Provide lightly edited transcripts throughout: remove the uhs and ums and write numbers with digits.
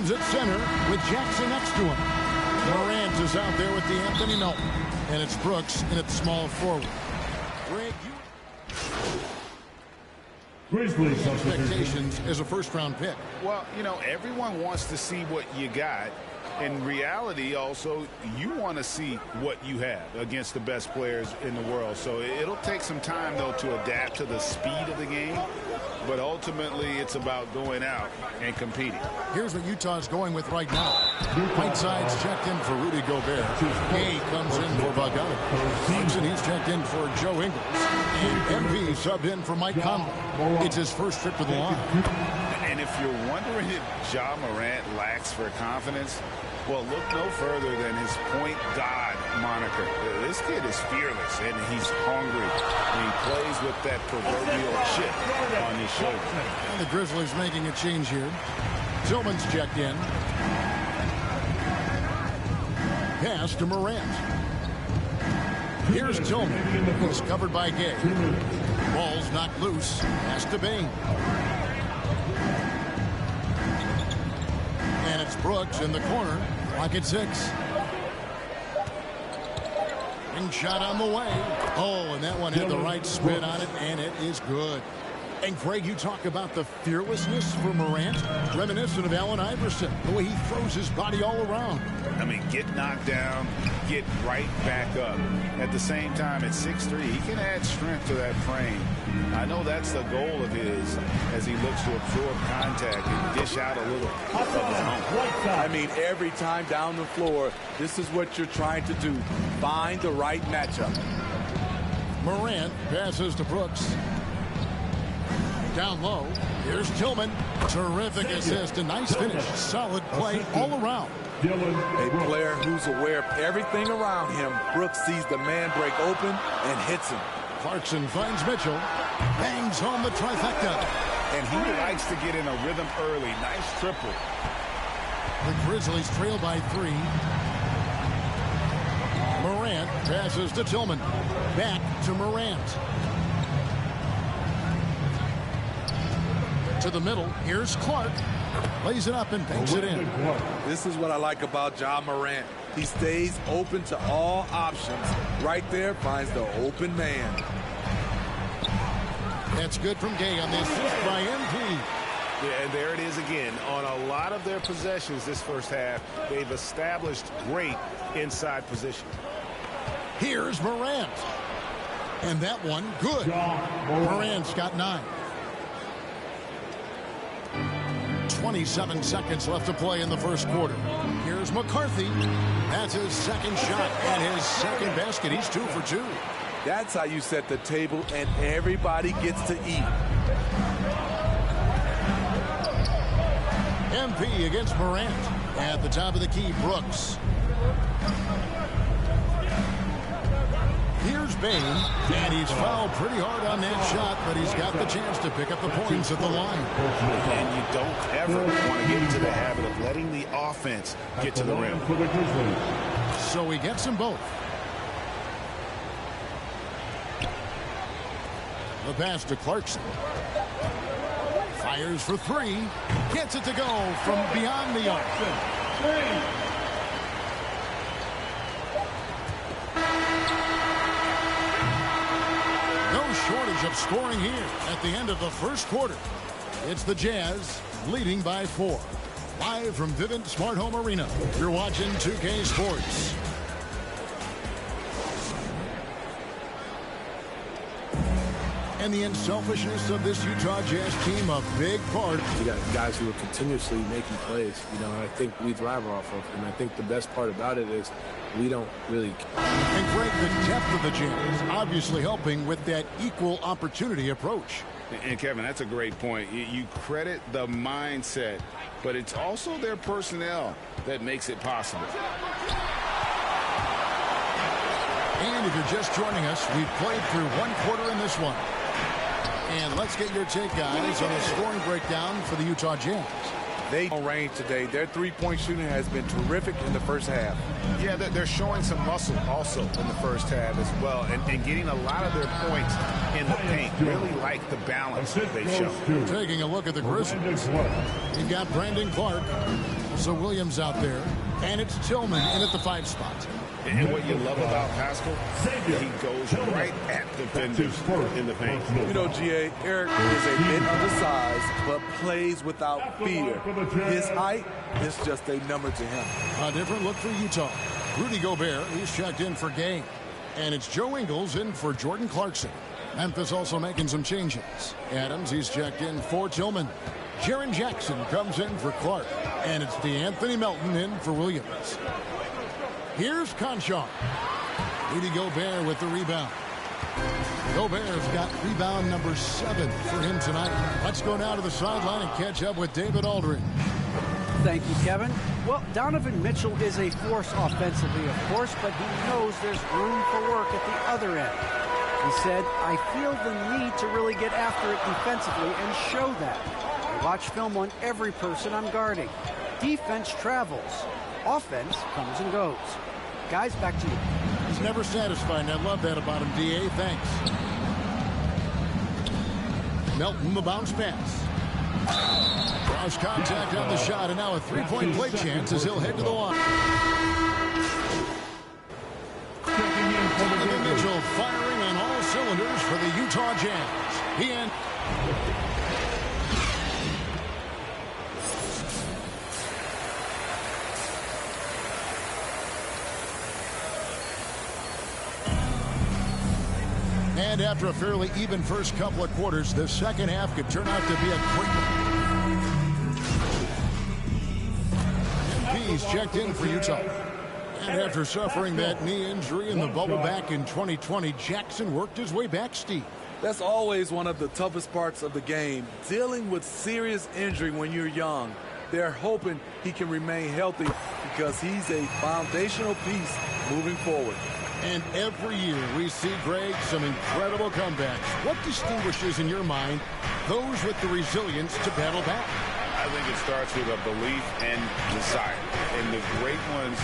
Simmons at center with Jackson next to him. Morant is out there with DeAnthony Melton. And it's Brooks in at small forward. Greg, Grizzlies expectations as a first-round pick. Well, you know, everyone wants to see what you got. In reality, also, you want to see what you have against the best players in the world. So it'll take some time, though, to adapt to the speed of the game. But ultimately, it's about going out and competing. Here's what Utah's going with right now. Whiteside's checked in for Rudy Gobert. Gay comes in for Bogdan. Clarkson, he's checked in for Joe Ingles. And MV subbed in for Mike Conley. It's his first trip to the line. And if you're wondering if Ja Morant lacks for confidence, well, look no further than his point guard moniker. This kid is fearless, and he's hungry. And he plays with that proverbial chip on his shoulder. And the Grizzlies making a change here. Tillman's checked in. Pass to Morant. Here's Tillman. He's covered by Gay. Ball's knocked loose. Pass to Bane. And it's Brooks in the corner. Clock at 6. Ring shot on the way. Oh, and that one had the right spin on it, and it is good. And Greg, you talk about the fearlessness for Morant, reminiscent of Allen Iverson, the way he throws his body all around. I mean, get knocked down, get right back up. At the same time, at 6'3", he can add strength to that frame. I know that's the goal of his as he looks to absorb contact and dish out a little of his own. I mean, every time down the floor, this is what you're trying to do. Find the right matchup. Morant passes to Brooks. Down low. Here's Tillman. Terrific assist. A nice finish. Solid play all around. A player who's aware of everything around him. Brooks sees the man break open and hits him. Clarkson finds Mitchell. Bangs home the trifecta. And he likes to get in a rhythm early. Nice triple. The Grizzlies trail by 3. Morant passes to Tillman. Back to Morant. To the middle. Here's Clark. Lays it up and banks it in. This is what I like about Ja Morant. He stays open to all options. Right there finds the open man. That's good from Gay on the assist by MP. Yeah, and there it is again. On a lot of their possessions this first half, they've established great inside position. Here's Morant. And that one, good. Morant's got 9. 27 seconds left to play in the first quarter. Here's McCarthy. That's his second shot and his second basket. He's 2 for 2. That's how you set the table and everybody gets to eat. MP against Morant. At the top of the key, Brooks. Here's Bane, and he's fouled pretty hard on that shot, but he's got the chance to pick up the points at the line. And you don't ever want to get into the habit of letting the offense get to the rim. So he gets them both. The pass to Clarkson. Fires for 3. Gets it to go from beyond the arc. No shortage of scoring here at the end of the first quarter. It's the Jazz leading by 4. Live from Vivint Smart Home Arena, you're watching 2K Sports. And the unselfishness of this Utah Jazz team, a big part. You got guys who are continuously making plays, you know, and I think we thrive off of. And I think the best part about it is we don't really. And Greg, the depth of the Jazz obviously helping with that equal opportunity approach. And Kevin, that's a great point. You credit the mindset, but it's also their personnel that makes it possible. And if you're just joining us, we've played through 1 quarter in this one. And let's get your take, guys, on the scoring breakdown for the Utah Jazz. They don't range today. Their three-point shooting has been terrific in the first half. Yeah, they're showing some muscle also in the first half as well, and getting a lot of their points in the paint. Really like the balance they've shown. Taking a look at the Grizzlies. You've got Brandon Clark. So Williams out there, and it's Tillman in at the 5 spot. And what you love about Pascal, he goes right at defenders in the paint. You know, G.A., Eric is a bit undersized, but plays without fear. His height is just a number to him. A different look for Utah. Rudy Gobert, he's checked in for Gay. And it's Joe Ingles in for Jordan Clarkson. Memphis also making some changes. Adams, he's checked in for Tillman. Jaren Jackson comes in for Clark. And it's DeAnthony Melton in for Williams. Here's Conchon. Rudy Gobert with the rebound. Gobert's got rebound number 7 for him tonight. Let's go now to the sideline and catch up with David Aldridge. Thank you, Kevin. Well, Donovan Mitchell is a force offensively, of course, but he knows there's room for work at the other end. He said, I feel the need to really get after it defensively and show that. I watch film on every person I'm guarding. Defense travels. Offense comes and goes. Guys, back to you. He's never satisfied, and I love that about him, D.A. Thanks. Melton, the bounce pass. Cross contact on the shot, and now a three-point play chance as he'll head to the line. Donovan Mitchell firing on all cylinders for the Utah Jazz. He and And after a fairly even first couple of quarters, the second half could turn out to be a quick one. MP's checked in for Utah. And after suffering that knee injury in the bubble back in 2020, Jackson worked his way back, Steve. That's always one of the toughest parts of the game, dealing with serious injury when you're young. They're hoping he can remain healthy because he's a foundational piece moving forward. And every year we see, Greg, some incredible comebacks. What distinguishes, in your mind, those with the resilience to battle back? I think it starts with a belief and desire. And the great ones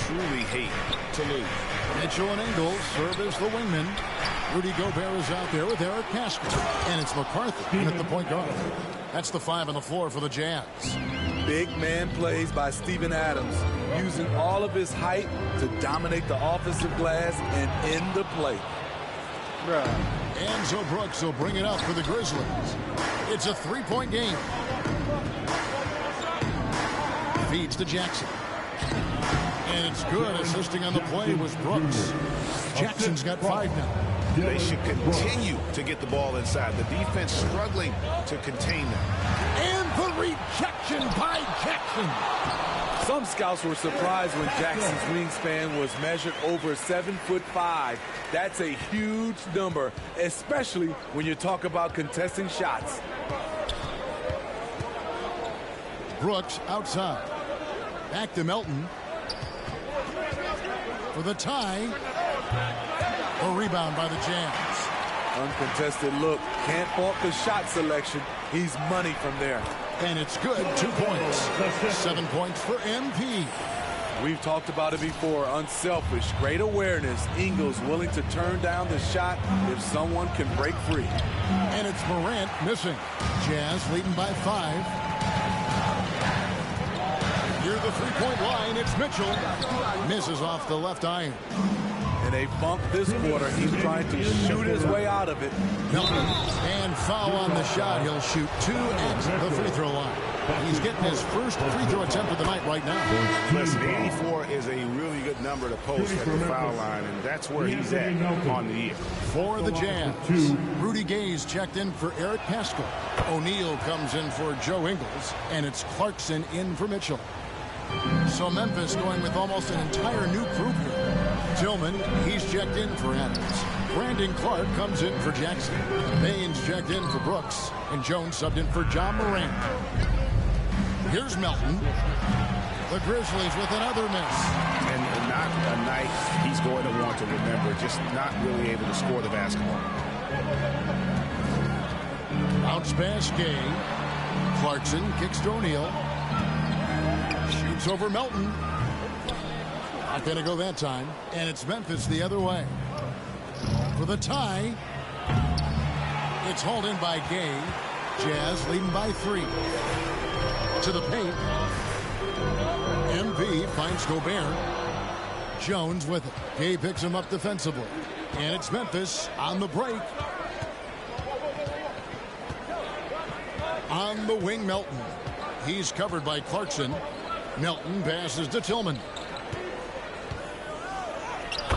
truly hate to lose. Mitchell and Ingles serve as the wingmen. Rudy Gobert is out there with Eric Pascal. And it's McCarthy at the point guard. That's the 5 on the floor for the Jazz. Big man plays by Steven Adams, using all of his height to dominate the offensive glass and end the play. Enzo Brooks will bring it up for the Grizzlies. It's a 3-point game. Feeds to Jackson. And it's good. Assisting on the play was Brooks. Jackson's got 5 now. They should continue to get the ball inside. The defense struggling to contain them. And the rejection by Jackson. Some scouts were surprised when Jackson's wingspan was measured over 7'5". That's a huge number, especially when you talk about contesting shots. Brooks outside. Back to Melton. For the tie. A rebound by the Jazz. Uncontested look. Can't fault the shot selection. He's money from there. And it's good. 2 points. 7 points for MP. We've talked about it before. Unselfish. Great awareness. Ingles willing to turn down the shot if someone can break free. And it's Morant missing. Jazz leading by 5. Near the 3-point line, it's Mitchell. Misses off the left iron. In a bump this quarter, he's trying to shoot his way out of it. Melton, and foul on the shot. He'll shoot 2 at the free throw line. He's getting his first free throw attempt of the night right now. Listen, 84 is a really good number to post at the foul line, and that's where he's at on the year. For the Jazz, Rudy Gay's checked in for Eric Pascal. O'Neal comes in for Joe Ingles, and it's Clarkson in for Mitchell. So Memphis going with almost an entire new group here. Tillman, he's checked in for Adams. Brandon Clark comes in for Jackson. Baines checked in for Brooks. And Jones subbed in for John Morant. Here's Melton. The Grizzlies with another miss. And not a night he's going to want to remember. Just not really able to score the basketball. Bounce pass Gay. Clarkson kicks to O'Neal. Shoots over Melton. Not going to go that time. And it's Memphis the other way. For the tie. It's hauled in by Gay. Jazz leading by 3. To the paint. finds Gobert. Jones with it. Gay picks him up defensively. And it's Memphis on the break. On the wing, Melton. He's covered by Clarkson. Melton passes to Tillman.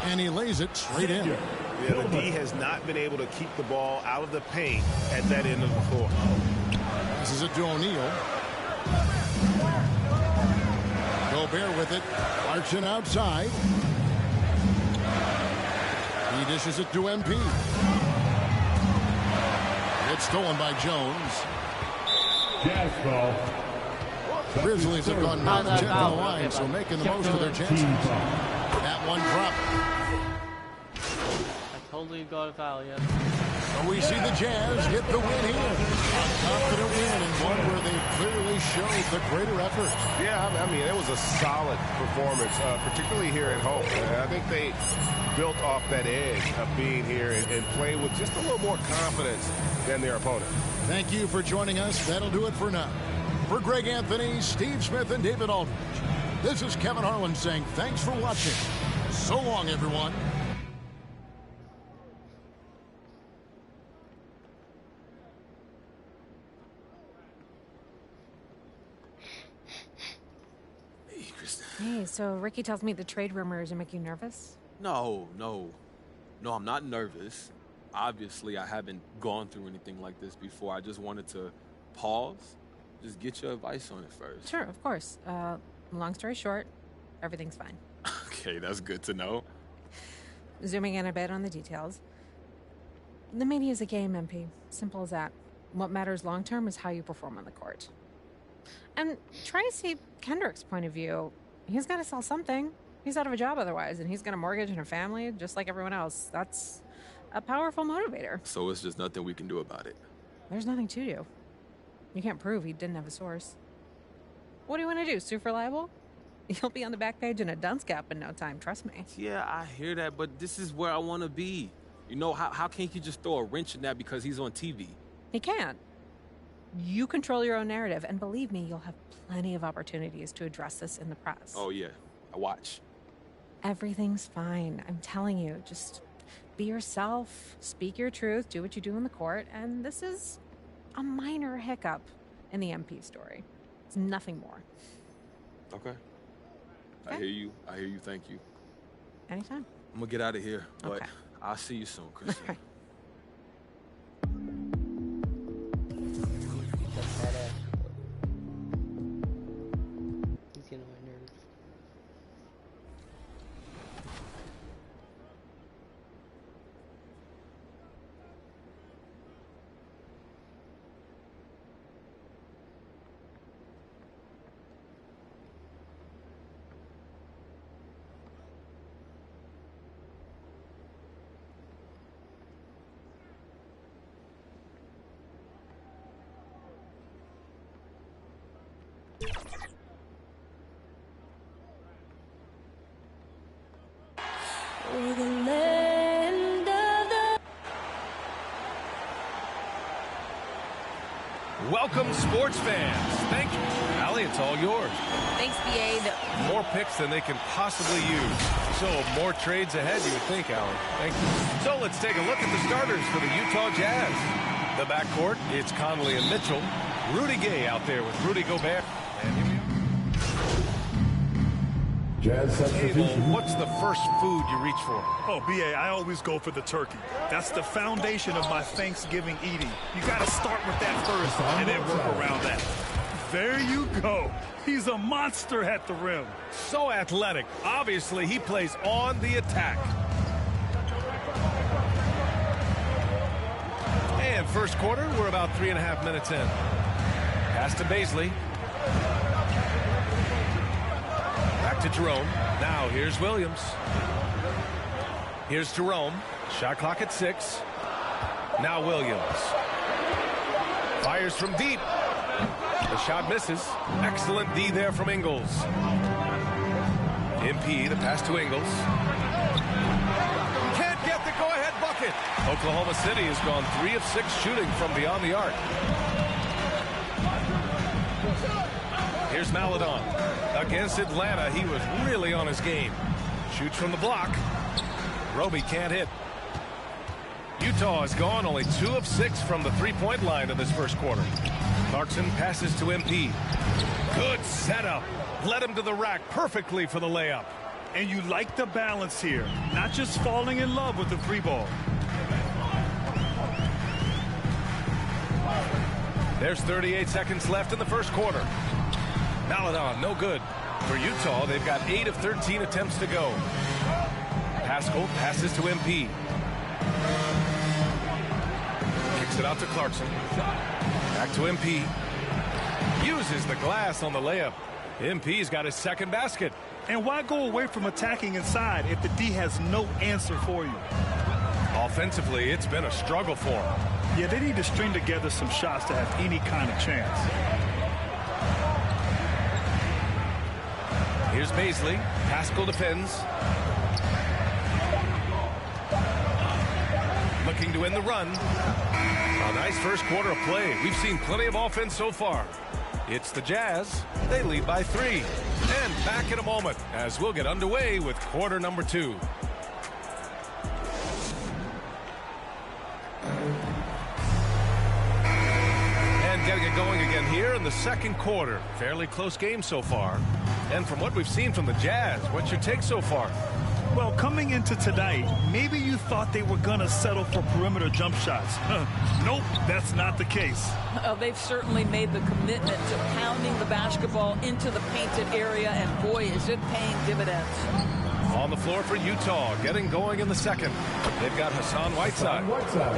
And he lays it straight in. Yeah, the D has not been able to keep the ball out of the paint at that end of the floor. Passes it to O'Neal. Gobert with it. Clarkson outside. He dishes it to MP. It's stolen by Jones. Jazz ball. Grizzlies have gone 9 of 10 on the line, so making the most of their chances. That one dropped. I totally got a foul, yeah. So we see the Jazz get the win here. A confident win and one where they clearly showed the greater effort. Yeah, I mean, it was a solid performance, particularly here at home. I think they built off that edge of being here and playing with just a little more confidence than their opponent. Thank you for joining us. That'll do it for now. For Greg Anthony, Steve Smith, and David Aldridge, this is Kevin Harlan saying thanks for watching. So long, everyone. Hey, so Ricky tells me the trade rumors are making you nervous? No, I'm not nervous. Obviously, I haven't gone through anything like this before. I just wanted to pause, just get your advice on it first. Sure, of course. Long story short, everything's fine. Okay, that's good to know. Zooming in a bit on the details. The media is a game, MP. Simple as that. What matters long term is how you perform on the court. And try to see Kendrick's point of view. He's got to sell something. He's out of a job otherwise, and he's got a mortgage and a family just like everyone else. That's a powerful motivator. So it's just nothing we can do about it. There's nothing to do. You can't prove he didn't have a source. What do you want to do, sue for libel? You'll be on the back page in a dunce cap in no time, trust me. Yeah, I hear that, but this is where I want to be. You know, how can't you just throw a wrench in that because he's on TV? He can't. You control your own narrative, and believe me, you'll have plenty of opportunities to address this in the press. Oh, yeah. I watch. Everything's fine. I'm telling you. Just be yourself, speak your truth, do what you do in the court, and this is a minor hiccup in the MP story. It's nothing more. Okay. I hear you. Thank you. Anytime. I'm going to get out of here, but Okay. I'll see you soon, Chris. Right. He's getting on my nerves. Welcome, sports fans. Thank you. Allie, it's all yours. Thanks, BA. More picks than they can possibly use. So, more trades ahead, you would think, Alan. Thank you. So, let's take a look at the starters for the Utah Jazz. The backcourt, it's Conley and Mitchell. Rudy Gay out there with Rudy Gobert. And here we are. Jazz substitution. Abel, what's the first food you reach for? Oh, B.A., I always go for the turkey. That's the foundation of my Thanksgiving eating. You got to start with that first and then work around that. There you go. He's a monster at the rim. So athletic. Obviously, he plays on the attack. And first quarter, we're about 3.5 minutes in. Pass to Baisley. Back to Jerome. Now here's Williams. Here's Jerome. Shot clock at 6. Now Williams. Fires from deep. The shot misses. Excellent D there from Ingles. MP, the pass to Ingles. Can't get the go-ahead bucket. Oklahoma City has gone 3 of 6 shooting from beyond the arc. Here's Maledon. Against Atlanta, he was really on his game. Shoots from the block. Roby can't hit. Utah has gone only 2 of 6 from the three-point line in this first quarter. Clarkson passes to MP. Good setup. Led him to the rack perfectly for the layup. And you like the balance here. Not just falling in love with the three ball. There's 38 seconds left in the first quarter. Maladon, no good. For Utah, they've got 8 of 13 attempts to go. Paschal passes to MP. Kicks it out to Clarkson. Back to MP. Uses the glass on the layup. MP's got his second basket. And why go away from attacking inside if the D has no answer for you? Offensively, it's been a struggle for him. Yeah, they need to string together some shots to have any kind of chance. Here's Baisley. Paschal defends. Looking to end the run. A nice first quarter of play. We've seen plenty of offense so far. It's the Jazz. They lead by 3. And back in a moment as we'll get underway with quarter number 2. And getting it going again here in the second quarter. Fairly close game so far. And from what we've seen from the Jazz, what's your take so far? Well, coming into tonight, maybe you thought they were going to settle for perimeter jump shots. Nope, that's not the case. They've certainly made the commitment to pounding the basketball into the painted area, and boy, is it paying dividends. On the floor for Utah, getting going in the second. They've got Hassan Whiteside.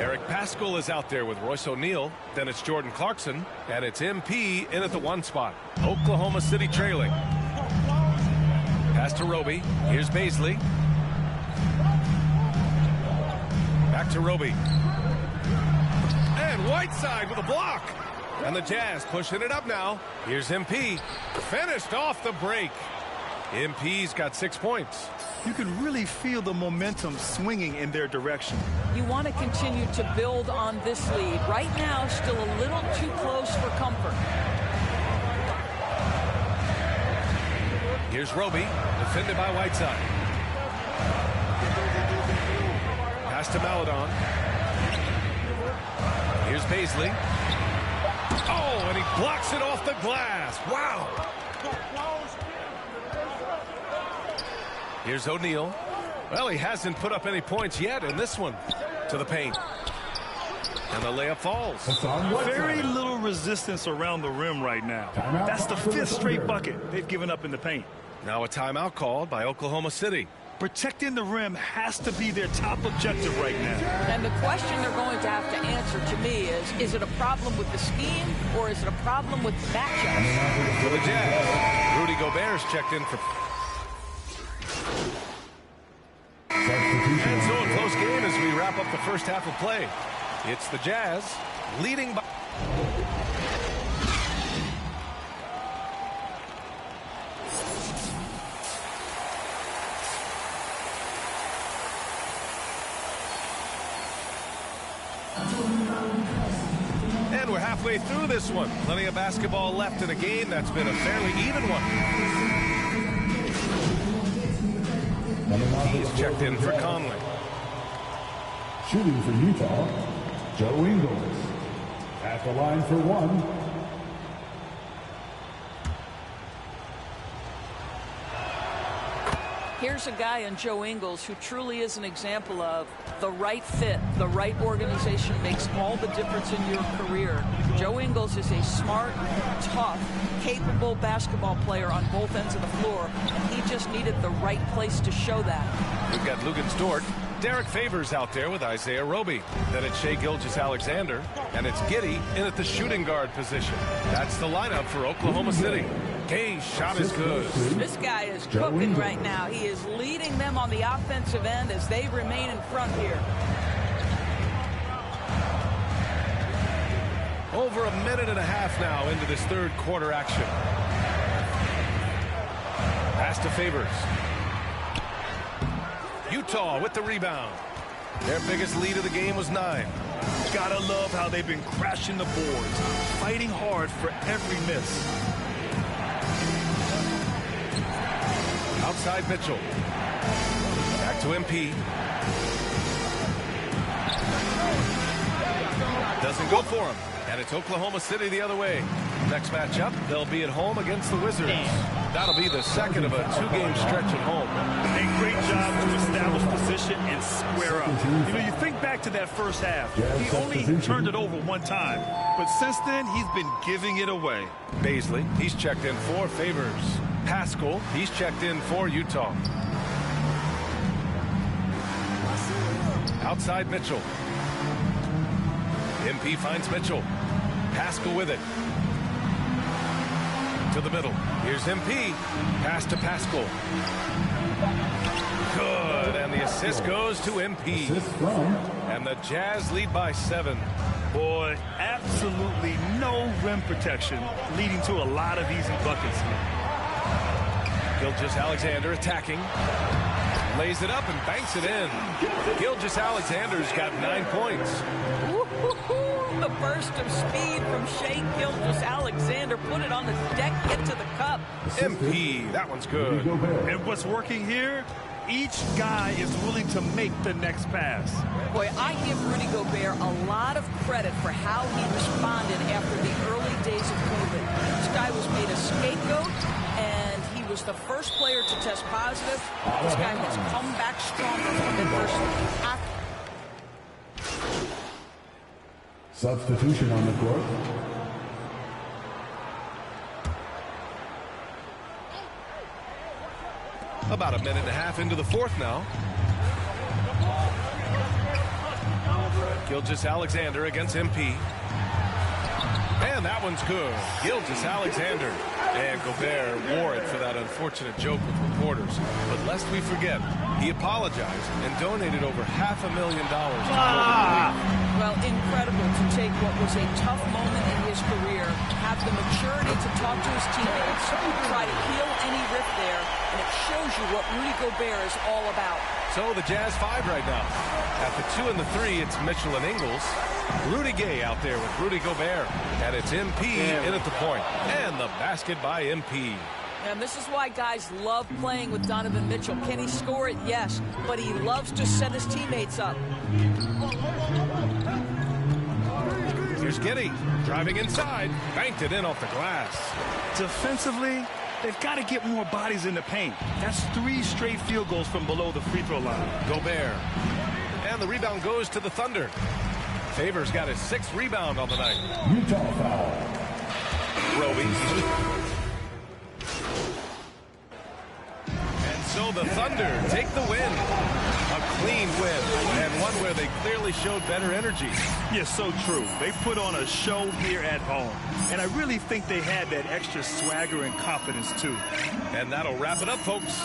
Eric Paschal is out there with Royce O'Neal. Then it's Jordan Clarkson, and it's MP in at the 1 spot. Oklahoma City trailing. Pass to Roby. Here's Baisley. Back to Roby. And Whiteside with a block. And the Jazz pushing it up now. Here's MP. Finished off the break. MP's got 6 points. You can really feel the momentum swinging in their direction. You want to continue to build on this lead. Right now, still a little too close for comfort. Here's Roby, defended by Whiteside. Pass to Maladon. Here's Baisley. Oh, and he blocks it off the glass. Wow. Here's O'Neal. Well, he hasn't put up any points yet in this one. To the paint. And the layup falls. Very little resistance around the rim right now. That's the 5th straight bucket they've given up in the paint. Now a timeout called by Oklahoma City. Protecting the rim has to be their top objective right now. And the question they're going to have to answer to me is it a problem with the scheme or is it a problem with the matchups? For the Jazz, Rudy Gobert's checked in for... And so a close game as we wrap up the first half of play. It's the Jazz leading by... And we're halfway through this one. Plenty of basketball left in a game that's been a fairly even one. He's checked in for Conley. Shooting for Utah, Joe Ingles. At the line for 1. Here's a guy in Joe Ingles who truly is an example of the right fit, the right organization makes all the difference in your career. Joe Ingles is a smart, tough, capable basketball player on both ends of the floor, and he just needed the right place to show that. We've got Luguentz Dort. Derek Favors out there with Isaiah Roby. Then it's Shai Gilgeous-Alexander, and it's Giddey in at the shooting guard position. That's the lineup for Oklahoma City. Gay's shot is good. This guy is cooking right now. He is leading them on the offensive end as they remain in front here. Over a minute and a half now into this third quarter action. Pass to Favors. Utah with the rebound. Their biggest lead of the game was 9. Gotta love how they've been crashing the boards, fighting hard for every miss. outside Mitchell. Back to MP. Doesn't go for him. And it's Oklahoma City the other way. Next matchup, they'll be at home against the Wizards. That'll be the second of a 2-game stretch at home. A great job to establish position and square up. You know, you think back to that first half. He only turned it over one time. But since then, he's been giving it away. Baisley, he's checked in for Favors. Pascal, he's checked in for Utah. Outside Mitchell. MP finds Mitchell. Pascal with it. To the middle. Here's MP. Pass to Pascal. Good. And the assist goes to MP. And the Jazz lead by 7. Boy, absolutely no rim protection, leading to a lot of easy buckets here. Gilgeous-Alexander attacking. Lays it up and banks it in. Gilgeous-Alexander's got 9 points. The burst of speed from Shai Gilgeous-Alexander. Put it on the deck, get to the cup. MP, that one's good. And what's working here? Each guy is willing to make the next pass. Boy, I give Rudy Gobert a lot of credit for how he responded after the early days of COVID. This guy was made a scapegoat, and he was the first player to test positive. This guy has come back stronger from adversity. Substitution on the court. About a minute and a half into the fourth now. Gilgeous-Alexander against MP. And that one's good. Gilgeous-Alexander. And Gobert wore it for that unfortunate joke with reporters. But lest we forget, he apologized and donated over $500,000 to Well, incredible to take what was a tough moment in his career, have the maturity to talk to his teammates, try to heal any rift there, and it shows you what Rudy Gobert is all about. So the Jazz 5 right now. At the 2 and the 3, it's Mitchell and Ingles. Rudy Gay out there with Rudy Gobert. And it's MP in at the point. And the basket by MP. And this is why guys love playing with Donovan Mitchell. Can he score it? Yes. But he loves to set his teammates up. Here's Giddey driving inside. Banked it in off the glass. Defensively, they've got to get more bodies in the paint. That's 3 straight field goals from below the free throw line. Gobert. And the rebound goes to the Thunder. Favors got his 6th rebound on the night. Utah foul. Roby. And so the Thunder take the win. A clean win, and one where they clearly showed better energy. Yes, so true. They put on a show here at home, and I really think they had that extra swagger and confidence, too. And that'll wrap it up, folks.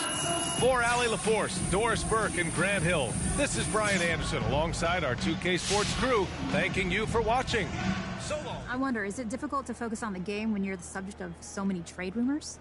For Allie LaForce, Doris Burke, and Grant Hill, this is Brian Anderson alongside our 2K Sports crew, thanking you for watching. So long. I wonder, is it difficult to focus on the game when you're the subject of so many trade rumors?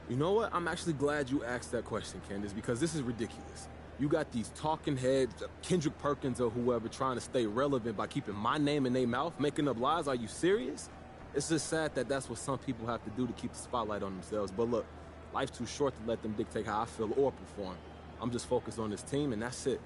You know what? I'm actually glad you asked that question, Candace, because this is ridiculous. You got these talking heads, Kendrick Perkins or whoever, trying to stay relevant by keeping my name in their mouth, making up lies. Are you serious? It's just sad that that's what some people have to do to keep the spotlight on themselves. But look, life's too short to let them dictate how I feel or perform. I'm just focused on this team, and that's it.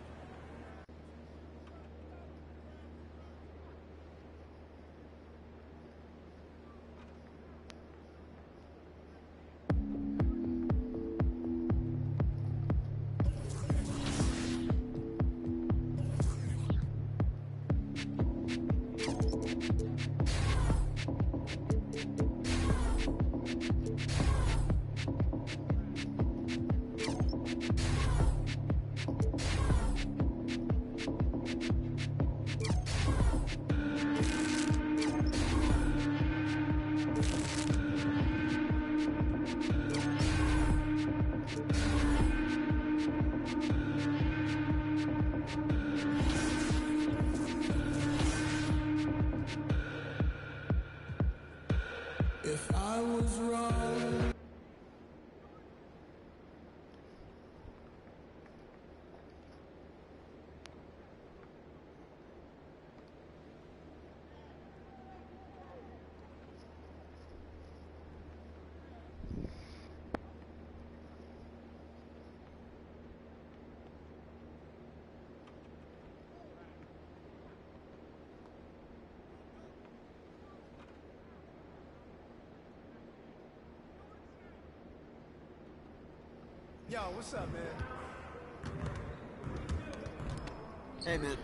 If I was wrong. Yo, what's up, man? Hey, man.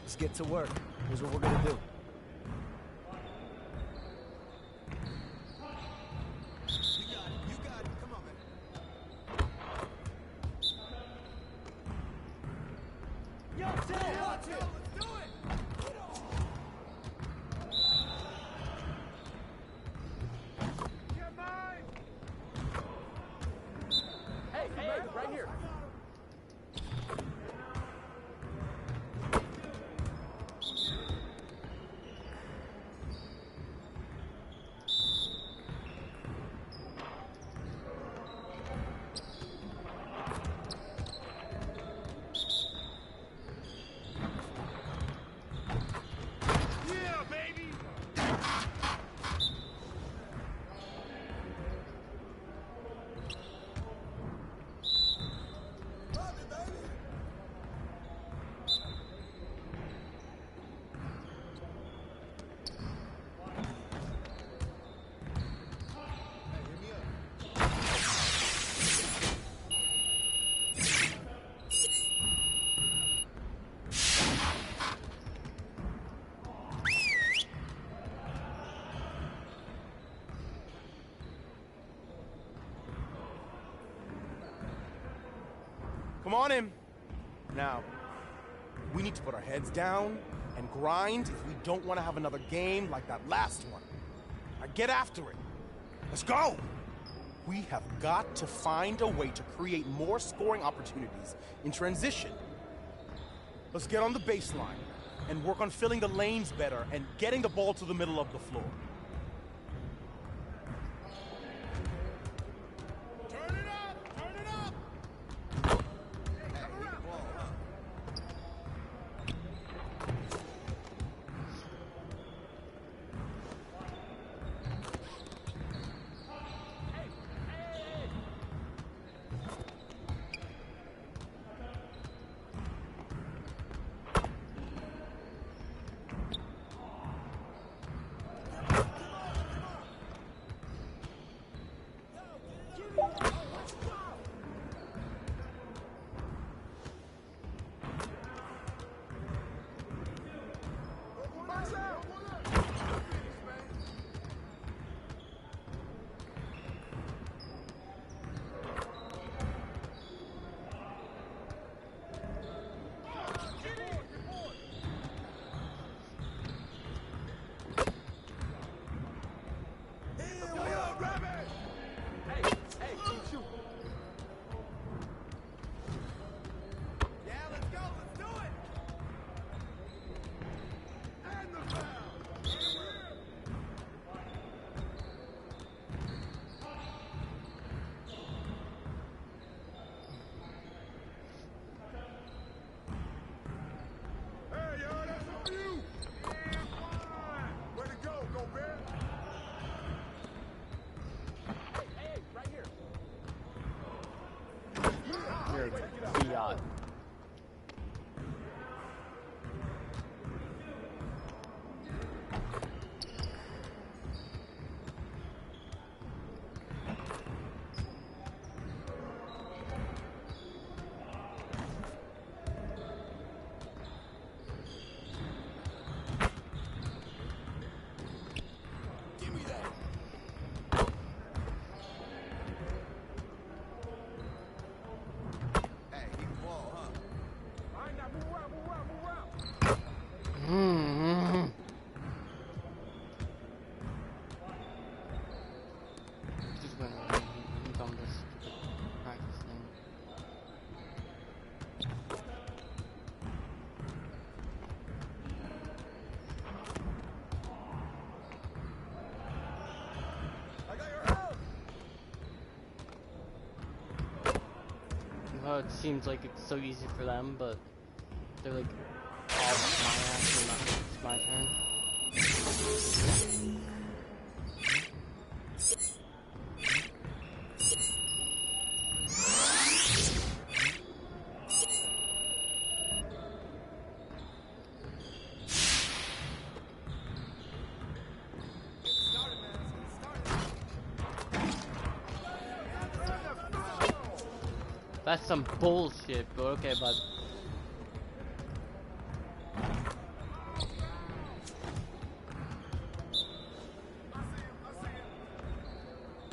Let's get to work. Here's what we're gonna do. Right here. Yeah, baby! Come on in. Now, we need to put our heads down and grind if we don't want to have another game like that last one. Now get after it. Let's go! We have got to find a way to create more scoring opportunities in transition. Let's get on the baseline and work on filling the lanes better and getting the ball to the middle of the floor. know it seems like it's so easy for them, but they're like all my ass and it's my turn. That's some bullshit, but okay, bud.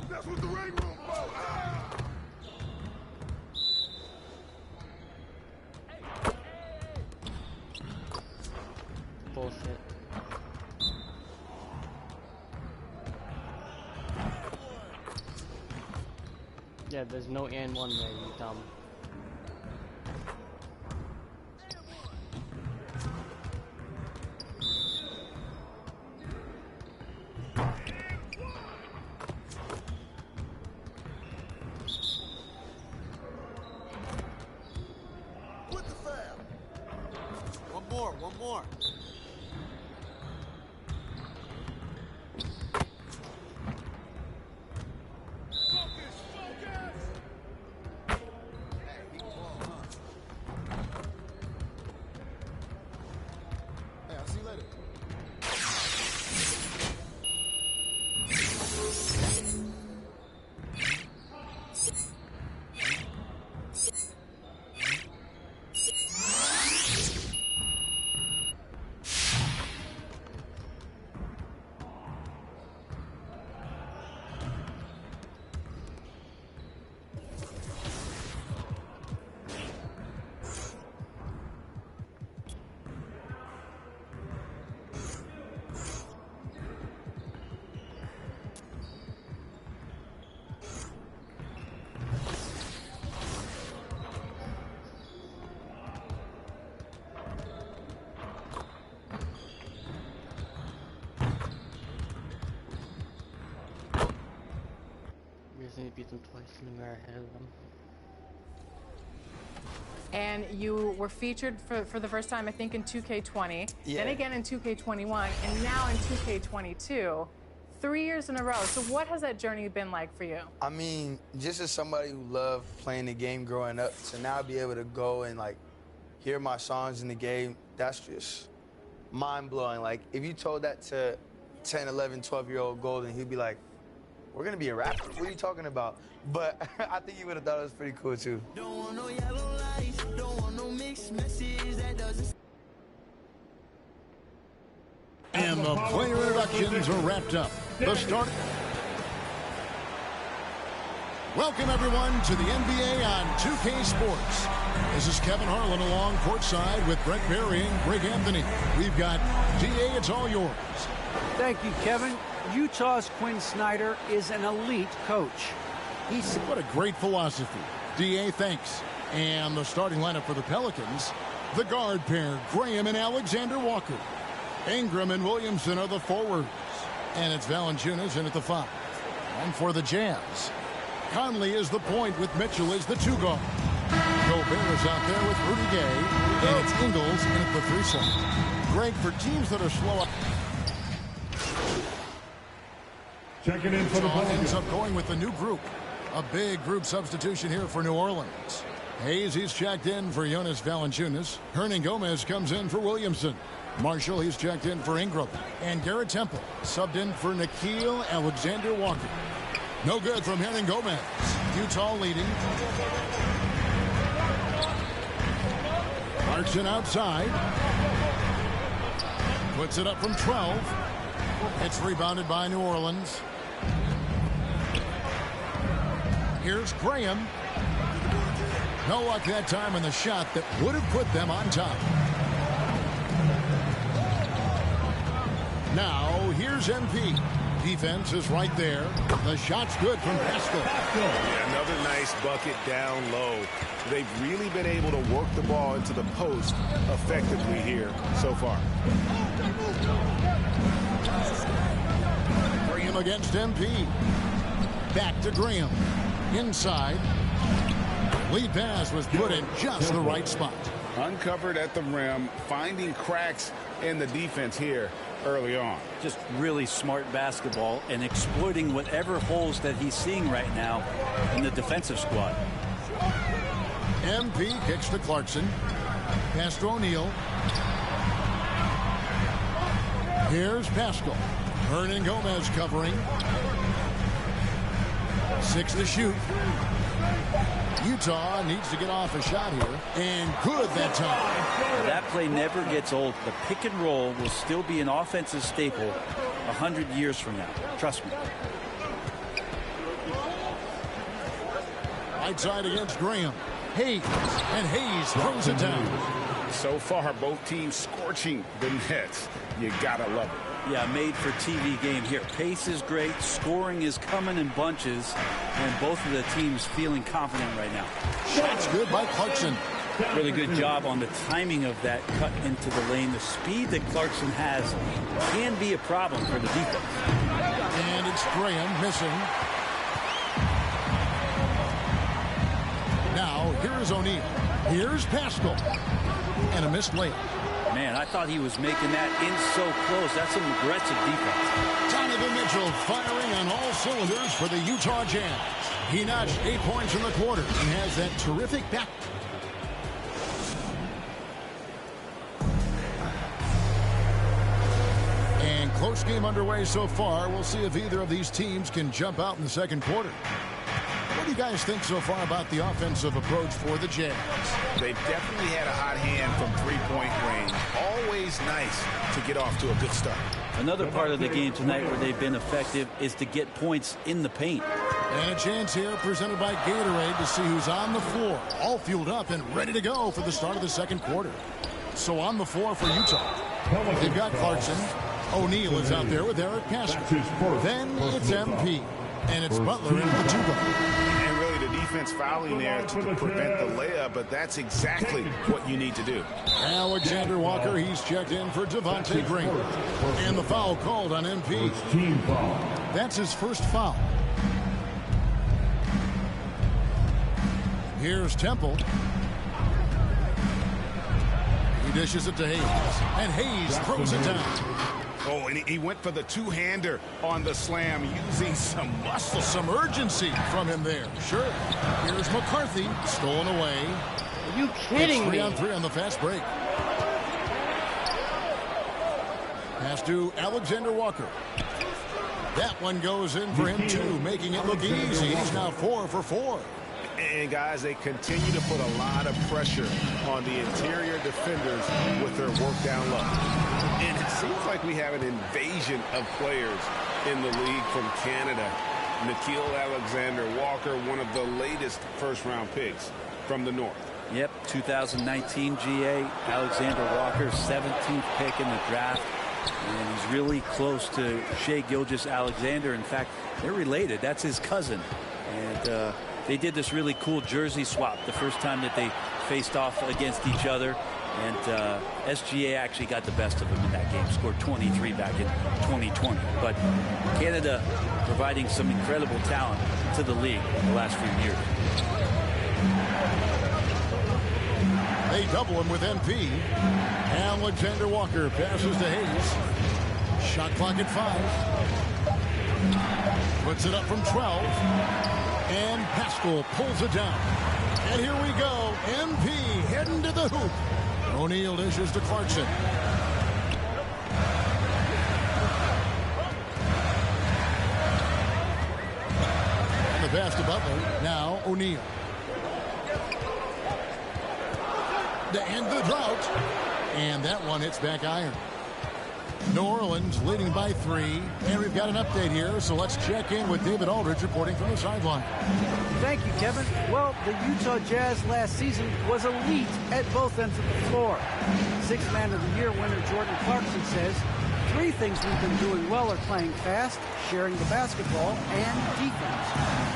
That's what the ring room for. Bullshit. Yeah, there's no and one there, you dumb. With the foul. One more. We just need to beat them twice and we're ahead of them. And you were featured for the first time, I think, in 2K20, then again in 2K21, and now in 2K22. 3 years in a row. So what has that journey been like for you? I mean, just as somebody who loved playing the game growing up, to now be able to go and, like, hear my songs in the game, that's just mind-blowing. Like, if you told that to 10, 11, 12-year-old Golden, he'd be like, we're going to be a rapper? What are you talking about? But I think he would have thought it was pretty cool, too. Don't want no yellow lights, don't want no mixed message that doesn't. And the player introductions are wrapped up. The start. Welcome, everyone, to the NBA on 2K Sports. This is Kevin Harlan along courtside with Brent Berry and Greg Anthony. We've got DA, it's all yours. Thank you, Kevin. Utah's Quinn Snyder is an elite coach. What a great philosophy. DA, thanks. And the starting lineup for the Pelicans, the guard pair, Graham and Alexander Walker. Ingram and Williamson are the forwards. And it's Valanciunas in at the 5. And for the Jazz, Conley is the point with Mitchell as the 2 guard. Gobert is out there with Rudy Gay. And it's Ingles in at the 3 slot. Greg, for teams that are slow up. Checking in for the Utah ends up going with the new group. A big group substitution here for New Orleans. Hayes, he's checked in for Jonas Valanciunas. Hernan Gomez comes in for Williamson. Marshall, he's checked in for Ingram. And Garrett Temple subbed in for Nickeil Alexander Walker. No good from Hernan Gomez. Utah leading. Clarkson outside. Puts it up from 12. It's rebounded by New Orleans. Here's Graham. No luck that time in the shot that would have put them on top. Now, here's MP. Defense is right there. The shot's good from Pascal. Yeah, another nice bucket down low. They've really been able to work the ball into the post effectively here so far. Graham against MP. Back to Graham. Inside. Lead pass was put in just the right spot. Uncovered at the rim, finding cracks in the defense here early on. Just really smart basketball and exploiting whatever holes that he's seeing right now in the defensive squad. MP kicks to Clarkson. Pass to O'Neal. Here's Pascal. Hernan Gomez covering. 6 to shoot. Utah needs to get off a shot here. And good that time. That play never gets old. The pick and roll will still be an offensive staple 100 years from now. Trust me. Right side against Graham. Hayes. And Hayes throws it down. So far, both teams scorching the Nets. You gotta love it. Yeah, made for TV game here. Pace is great. Scoring is coming in bunches. And both of the teams feeling confident right now. Shots good by Clarkson. Really good job on the timing of that cut into the lane. The speed that Clarkson has can be a problem for the defense. And it's Graham missing. Now, here's O'Neal. Here's Pascal. And a missed layup. Man, I thought he was making that in so close. That's some aggressive defense. Donovan Mitchell firing on all cylinders for the Utah Jazz. He notched 8 points in the quarter and has that terrific back. And close game underway so far. We'll see if either of these teams can jump out in the second quarter. What do you guys think so far about the offensive approach for the Jazz? They've definitely had a hot hand from three-point range. Always nice to get off to a good start. Another part of the game tonight where they've been effective is to get points in the paint. And a chance here presented by Gatorade to see who's on the floor. All fueled up and ready to go for the start of the second quarter. So on the floor for Utah. They've got Clarkson. O'Neal is out there with Eric Pascal. Then it's MP. And it's Butler into the 2-guard. And really the defense fouling there to prevent the layup, but that's exactly what you need to do. Alexander Walker, he's checked in for Devontae Green. And the foul called on MP. That's his first foul. Here's Temple. He dishes it to Hayes. And Hayes throws it down. Oh, and he went for the two-hander on the slam, using some muscle. Some urgency from him there. Sure. Here's McCarthy, stolen away. Are you kidding me? 3-on-3 on the fast break. Pass to Alexander Walker. That one goes in for him, too, making it look easy. He's now 4 for 4. And, guys, they continue to put a lot of pressure on the interior defenders with their work down low. And it seems like we have an invasion of players in the league from Canada. Nickeil Alexander-Walker, one of the latest first-round picks from the North. Yep, 2019 GA. Alexander Walker, 17th pick in the draft. And he's really close to Shai Gilgeous-Alexander. In fact, they're related. That's his cousin. And they did this really cool jersey swap the first time that they faced off against each other. And SGA actually got the best of him in that game, scored 23 back in 2020. But Canada providing some incredible talent to the league in the last few years. They double him with MP. Alexander Walker passes to Hayes. Shot clock at 5. Puts it up from 12. And Pascal pulls it down. And here we go. MP heading to the hoop. O'Neal dishes to Clarkson. And the pass to Butler. Now O'Neal. To end the drought. And that one hits back iron. New Orleans leading by 3. And we've got an update here, so let's check in with David Aldridge reporting from the sideline. Thank you, Kevin. Well, the Utah Jazz last season was elite at both ends of the floor. Sixth Man of the Year winner Jordan Clarkson says, 3 things we've been doing well are playing fast, sharing the basketball, and defense.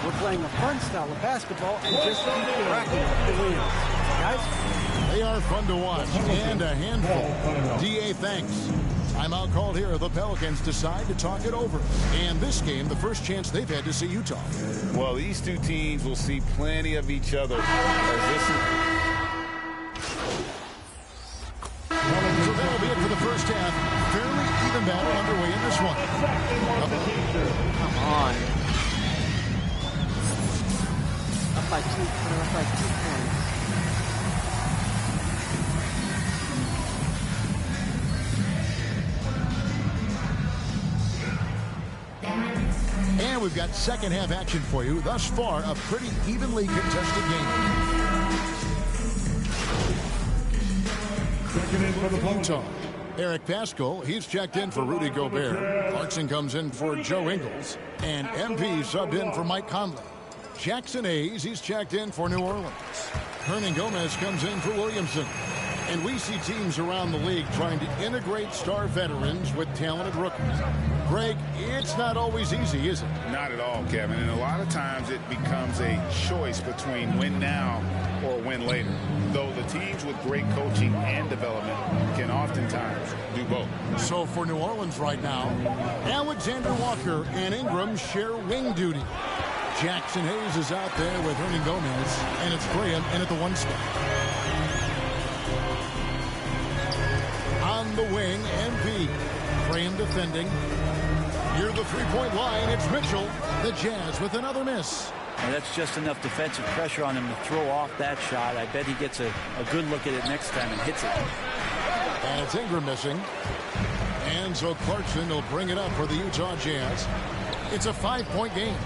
We're playing a fun style of basketball and just keep racking up the wins. Guys? They are fun to watch and a handful. DA, thanks. Timeout called here. The Pelicans decide to talk it over. And this game, the first chance they've had to see Utah. Well, these two teams will see plenty of each other as this is. So that'll be it for the first half. Fairly even battle underway in this one. Come on. Up by 2 points. And we've got second half action for you. Thus far, a pretty evenly contested game. Checking in for the Utah. Eric Paschal, he's checked in for Rudy Gobert. Clarkson comes in for Joe Ingles. And MP subbed in for Mike Conley. Jackson Hayes, he's checked in for New Orleans. Hernan Gomez comes in for Williamson. And we see teams around the league trying to integrate star veterans with talented rookies. Greg, it's not always easy, is it? Not at all, Kevin. And a lot of times it becomes a choice between win now or win later. Though the teams with great coaching and development can oftentimes do both. So for New Orleans right now, Alexander Walker and Ingram share wing duty. Jackson Hayes is out there with Hernan Gomez, and it's Graham in at the 1 spot. On the wing, MP. Graham defending. Near the three-point line, it's Mitchell. The Jazz with another miss. And that's just enough defensive pressure on him to throw off that shot. I bet he gets a good look at it next time and hits it. And it's Ingram missing. And so Clarkson will bring it up for the Utah Jazz. It's a 5-point game.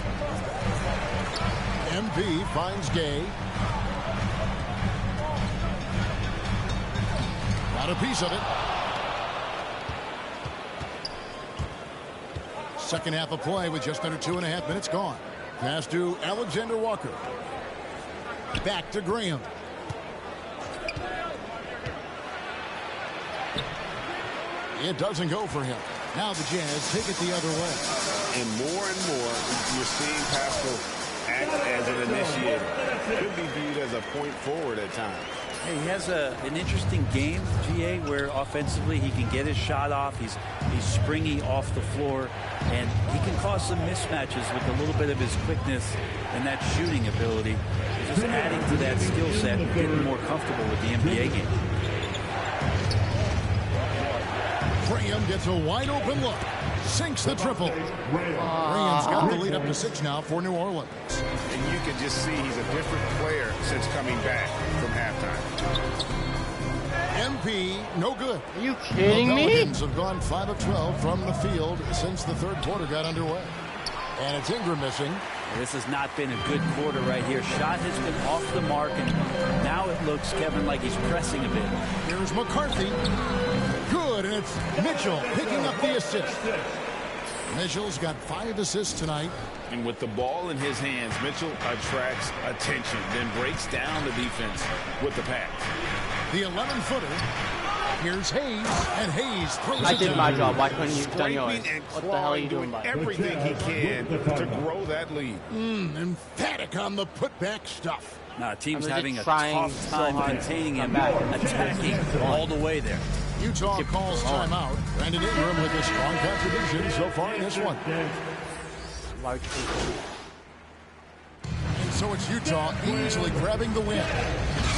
MP finds Gay. Got a piece of it. Second half of play with just under 2.5 minutes gone. Pass to Alexander Walker. Back to Graham. It doesn't go for him. Now the Jazz take it the other way. And more, you're seeing Paschal act as an initiator. Could be viewed as a point forward at times. Hey, he has an interesting game, GA, where offensively he can get his shot off. He's springy off the floor, and he can cause some mismatches with a little bit of his quickness and that shooting ability. He's just adding to that skill set and getting more comfortable with the NBA game. Graham gets a wide open look. Sinks the triple. Graham's got the lead up to 6 now for New Orleans. And you can just see he's a different player since coming back from halftime. MP, no good. Are you kidding me? The Pelicans have gone 5 of 12 from the field since the third quarter got underway. And it's Ingram missing. This has not been a good quarter right here. Shot has been off the mark, and now it looks, Kevin, like he's pressing a bit. Here's McCarthy. Good, and it's Mitchell picking up the assist. Mitchell's got 5 assists tonight. And with the ball in his hands, Mitchell attracts attention, then breaks down the defense with the pass. The 11-footer. Here's Hayes, and Hayes throws I it did down. my job. Why couldn't you have done yours? And What the hell are you doing doing, bud? everything he can to grow that lead. Emphatic on the putback stuff. Now, team's I'm having a trying tough so time hard. containing him, I'm back. attacking all the way there. Utah calls timeout. Brandon Ingram with a strong contribution so far in this one. Large people. And so it's Utah easily grabbing the win.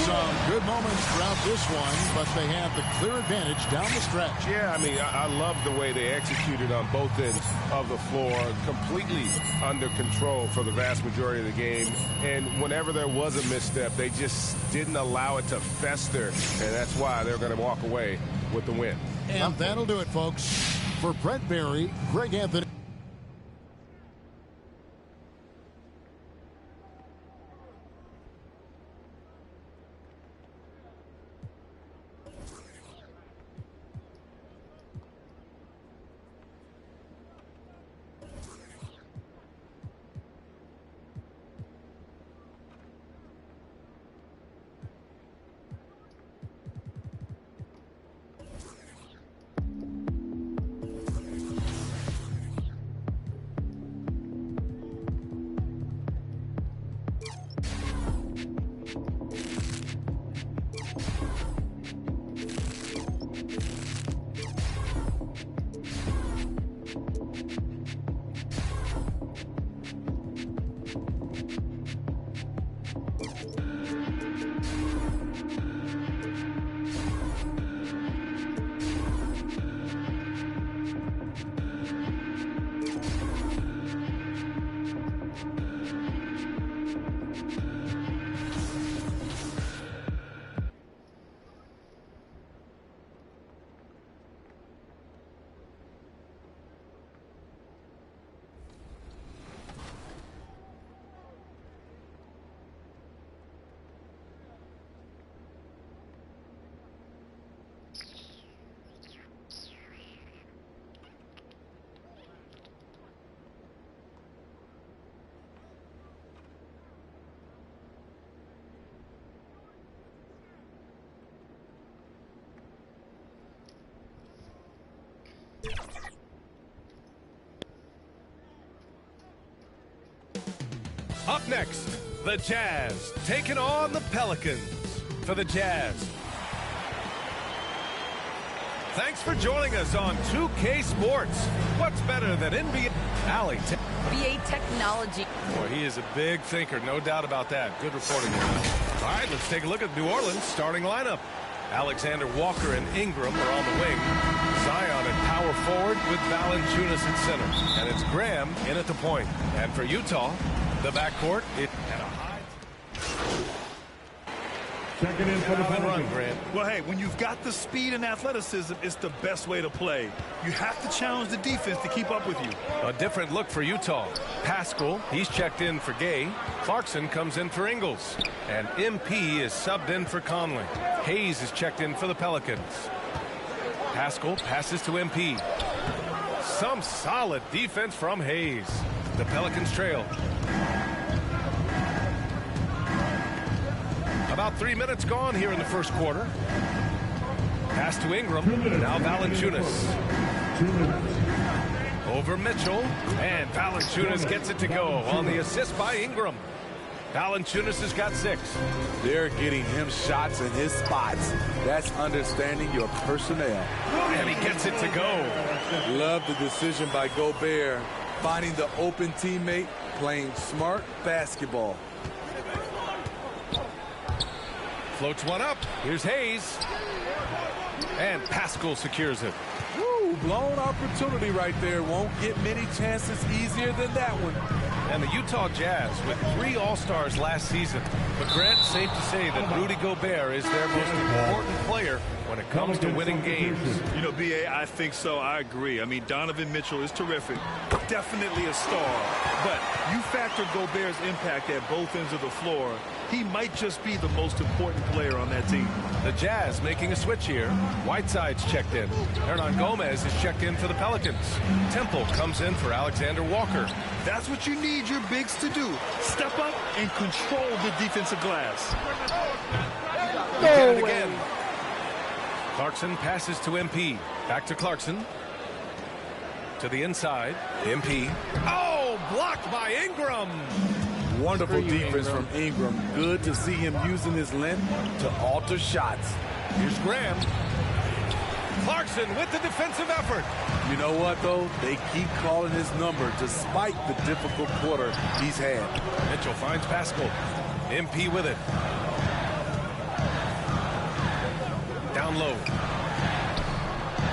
Some good moments throughout this one, but they have the clear advantage down the stretch. Yeah, I mean, I love the way they executed on both ends of the floor, completely under control for the vast majority of the game. And whenever there was a misstep, they just didn't allow it to fester, and that's why they're going to walk away with the win. And that'll do it, folks. For Brent Barry, Greg Anthony. Up next, the Jazz taking on the Pelicans. For the Jazz, thanks for joining us on 2K Sports. What's better than NBA? Allie. BA Technology. Boy, he is a big thinker, no doubt about that. Good reporting. All right, let's take a look at New Orleans starting lineup. Alexander Walker and Ingram are on the wing. Zion at power forward with Valanciunas at center. And it's Graham in at the point. And for Utah, the backcourt is at a high. Checking in for the Pelicans. Well, hey, when you've got the speed and athleticism, it's the best way to play. You have to challenge the defense to keep up with you. A different look for Utah. Pascal, he's checked in for Gay. Clarkson comes in for Ingles. And MP is subbed in for Conley. Hayes is checked in for the Pelicans. Pascal passes to MP. Some solid defense from Hayes. The Pelicans trail. About 3 minutes gone here in the first quarter. Pass to Ingram. Now Valanciunas. Over Mitchell. And Valanciunas gets it to go on the assist by Ingram. Valanciunas has got 6. They're getting him shots in his spots. That's understanding your personnel. And he gets it to go. Love the decision by Gobert. Finding the open teammate, playing smart basketball. Floats one up. Here's Hayes. And Pascal secures it. Woo, blown opportunity right there. Won't get many chances easier than that one. And the Utah Jazz with 3 All-Stars last season. But Grant, safe to say that Rudy Gobert is their most important player when it comes to winning games. You know, B.A., I think so. I agree. I mean, Donovan Mitchell is terrific. Definitely a star. But you factor Gobert's impact at both ends of the floor, he might just be the most important player on that team. The Jazz making a switch here. Whiteside's checked in. Hernan Gomez is checked in for the Pelicans. Temple comes in for Alexander Walker. That's what you need your bigs to do. Step up and control the defensive glass. You get it again. Clarkson passes to MP. Back to Clarkson. To the inside. MP. Oh, blocked by Ingram. Wonderful defense from Ingram. Good to see him using his length to alter shots. Here's Graham. Clarkson with the defensive effort. You know what, though? They keep calling his number despite the difficult quarter he's had. Mitchell finds Pascal. MP with it. Down low.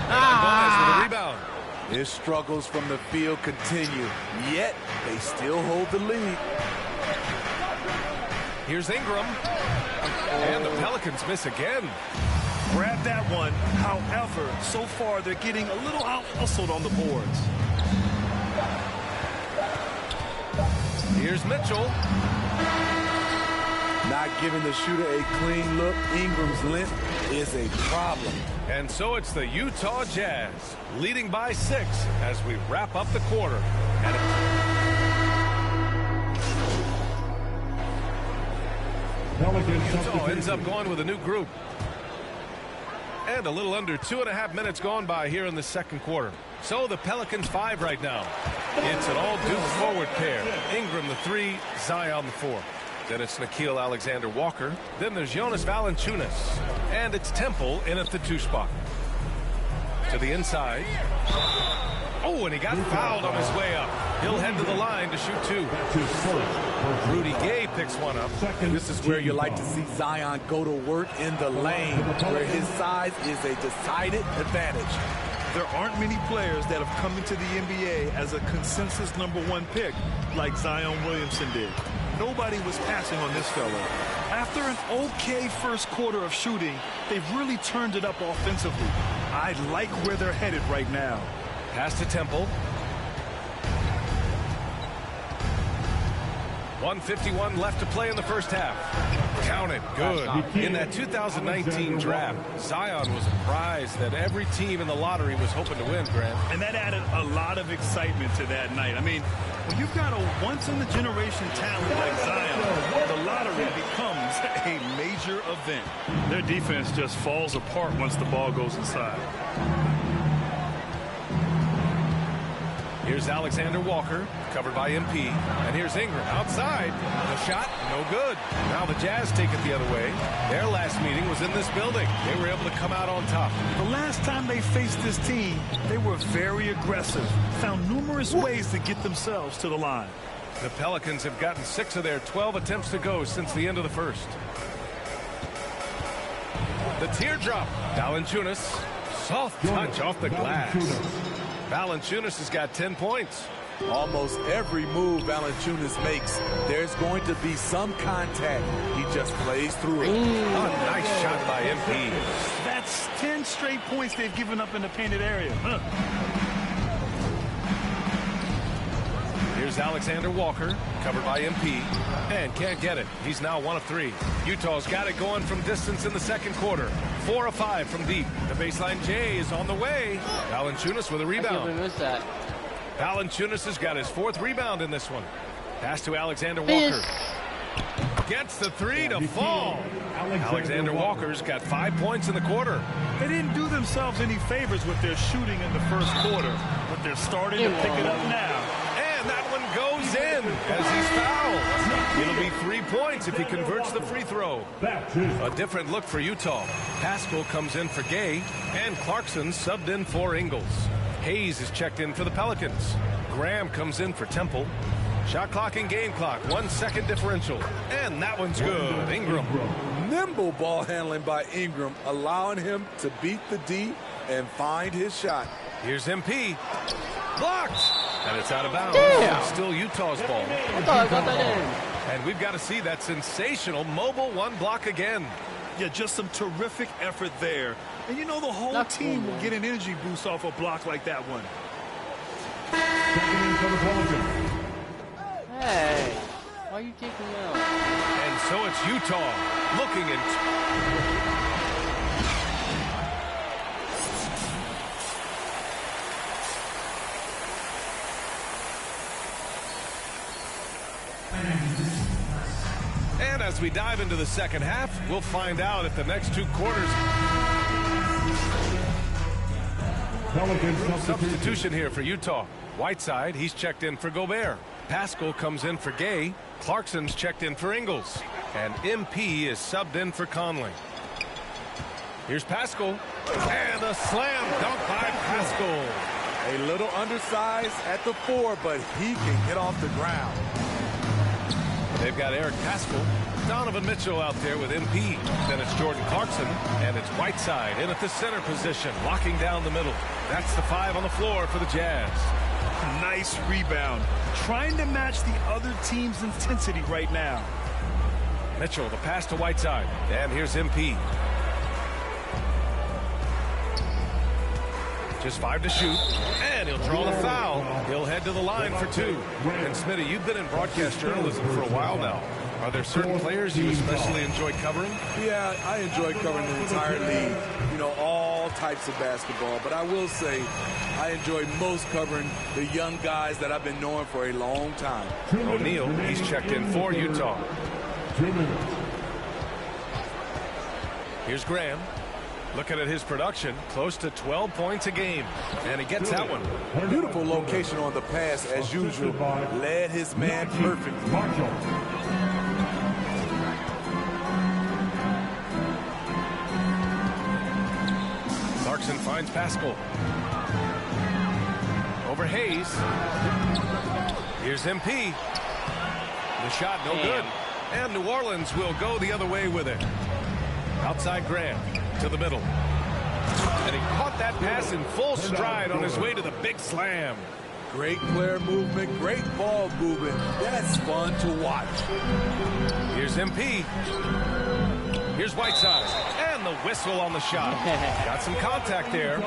Gomez with a rebound. His struggles from the field continue, yet they still hold the lead. Here's Ingram. And the Pelicans miss again. Grab that one. However, so far they're getting a little out-hustled on the boards. Here's Mitchell. Not giving the shooter a clean look. Ingram's length is a problem. And so it's the Utah Jazz leading by 6 as we wrap up the quarter. Utah ends up going with a new group. And a little under 2.5 minutes gone by here in the second quarter. So the Pelicans 5 right now. It's an all-Duke forward pair. Ingram the 3, Zion the 4. Then it's Nickeil Alexander-Walker. Then there's Jonas Valanciunas. And it's Temple in at the 2 spot. To the inside. Oh, and he got fouled on his way up. He'll head to the line to shoot 2. Rudy Gay picks one up. This is where you like to see Zion go to work in the lane, where his size is a decided advantage. There aren't many players that have come into the NBA as a consensus #1 pick like Zion Williamson did. Nobody was passing on this fella. After an okay first quarter of shooting, they've really turned it up offensively. I like where they're headed right now. Pass to Temple. 1:51 left to play in the first half. Count it. Good. In that 2019 draft, Zion was a prize that every team in the lottery was hoping to win, Grant. And that added a lot of excitement to that night. I mean, when you've got a once-in-a-generation talent like Zion, the lottery becomes a major event. Their defense just falls apart once the ball goes inside. Here's Alexander Walker, covered by MP. And here's Ingram outside. The shot, no good. Now the Jazz take it the other way. Their last meeting was in this building. They were able to come out on top. The last time they faced this team, they were very aggressive, found numerous ways to get themselves to the line. The Pelicans have gotten 6 of their 12 attempts to go since the end of the first. The teardrop. Valanciunas. Soft touch off the glass. Valanciunas has got 10 points. Almost every move Valanciunas makes, there's going to be some contact. He just plays through it. A nice shot by MP. That's 10 straight points they've given up in the painted area. Here's Alexander Walker, covered by MP, and can't get it. He's now 1 of 3. Utah's got it going from distance in the second quarter. 4 of 5 from deep. The baseline J is on the way. Valanciunas with a rebound. Valanciunas has got his 4th rebound in this one. Pass to Alexander Walker. Gets the 3 to fall. Alexander Walker's got 5 points in the quarter. They didn't do themselves any favors with their shooting in the first quarter, but they're starting to pick it up now. And that one goes in as he's fouled. It'll be 3 points if he converts the free throw. A different look for Utah. Pascal comes in for Gay, and Clarkson subbed in for Ingles. Hayes is checked in for the Pelicans. Graham comes in for Temple. Shot clock and game clock, 1 second differential. And that one's good. Ingram. Nimble ball handling by Ingram, allowing him to beat the D and find his shot. Here's MP. Blocked. And it's out of bounds. Damn. Still Utah's ball. I thought I got that in. And we've got to see that sensational mobile 1 block again. Yeah, just some terrific effort there. And you know the whole team will get an energy boost off a block like that one. Hey, why are you taking me out? And so it's Utah looking in. And as we dive into the second half, we'll find out if the next 2 quarters. Substitution here for Utah. Whiteside, he's checked in for Gobert. Pascal comes in for Gay. Clarkson's checked in for Ingles. And MP is subbed in for Conley. Here's Pascal. And a slam dunk by Pascal. A little undersized at the 4, but he can get off the ground. They've got Eric Pascal. Donovan Mitchell out there with MP. Then it's Jordan Clarkson. And it's Whiteside in at the center position, locking down the middle. That's the 5 on the floor for the Jazz. Nice rebound. Trying to match the other team's intensity right now. Mitchell, the pass to Whiteside. And here's MP. Just 5 to shoot. And he'll draw the foul. He'll head to the line for 2. And Smitty, you've been in broadcast journalism for a while now. Are there certain players you especially enjoy covering? Yeah, I enjoy covering the entire league. You know, all types of basketball. But I will say, I enjoy most covering the young guys that I've been knowing for a long time. O'Neal, he's checked in for Utah. Here's Graham. Looking at his production, close to 12 points a game. And he gets that one. Beautiful location on the pass, as usual. Led his man perfectly. Clarkson finds Pascal. over Hayes. Here's MP. The shot no good. And New Orleans will go the other way with it. Outside Grant to the middle. And he caught that pass in full stride on his way to the big slam. Great player movement, great ball movement. That's fun to watch. Here's MP. Here's Whiteside. And the whistle on the shot. Got some contact there.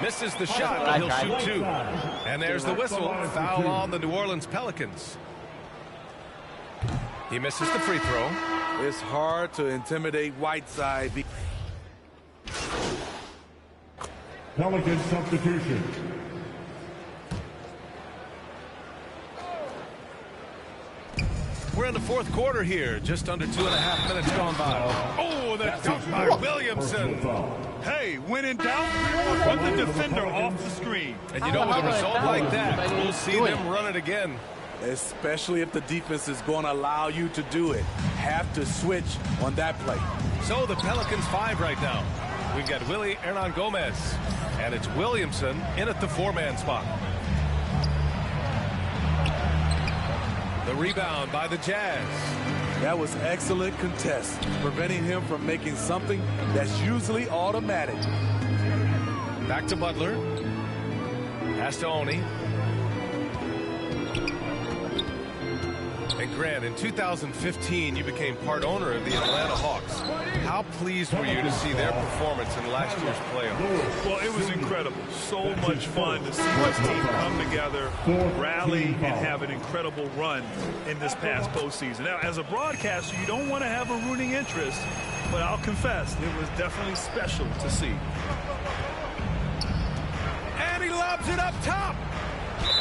Misses the shot, but he'll shoot two. And there's the whistle. Foul on the New Orleans Pelicans. He misses the free throw. It's hard to intimidate Whiteside. Pelican substitution. We're in the fourth quarter here. Just under 2.5 minutes gone by. Oh, the dunk by Williamson. Hey, when in doubt, put the defender off the screen. And you know, with a result like that, we'll see them run it again. Especially if the defense is going to allow you to do it. Have to switch on that play. So the Pelicans 5 right now. We've got Willie Hernangomez. And it's Williamson in at the 4-man spot. The rebound by the Jazz. That was excellent contest, preventing him from making something that's usually automatic. Back to Butler. Pass to Oni. And Grant, in 2015, you became part owner of the Atlanta Hawks. How pleased were you to see their performance in last year's playoffs? Well, it was incredible. So much fun to see this team come together, rally, and have an incredible run in this past postseason. Now, as a broadcaster, you don't want to have a rooting interest, but I'll confess, it was definitely special to see. And he lobs it up top.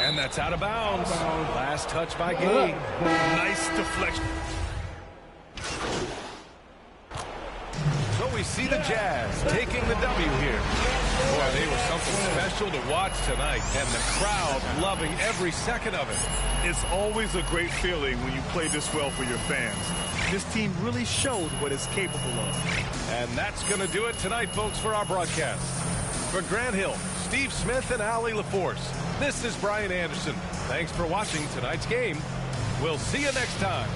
And that's out of bounds. Last touch by Gay. Nice deflection. So we see the Jazz taking the W here. Boy, they were something special to watch tonight, and the crowd loving every second of it. It's always a great feeling when you play this well for your fans. This team really showed what it's capable of. And that's going to do it tonight, folks, for our broadcast. For Grant Hill, Steve Smith, and Allie LaForce, this is Brian Anderson. Thanks for watching tonight's game. We'll see you next time.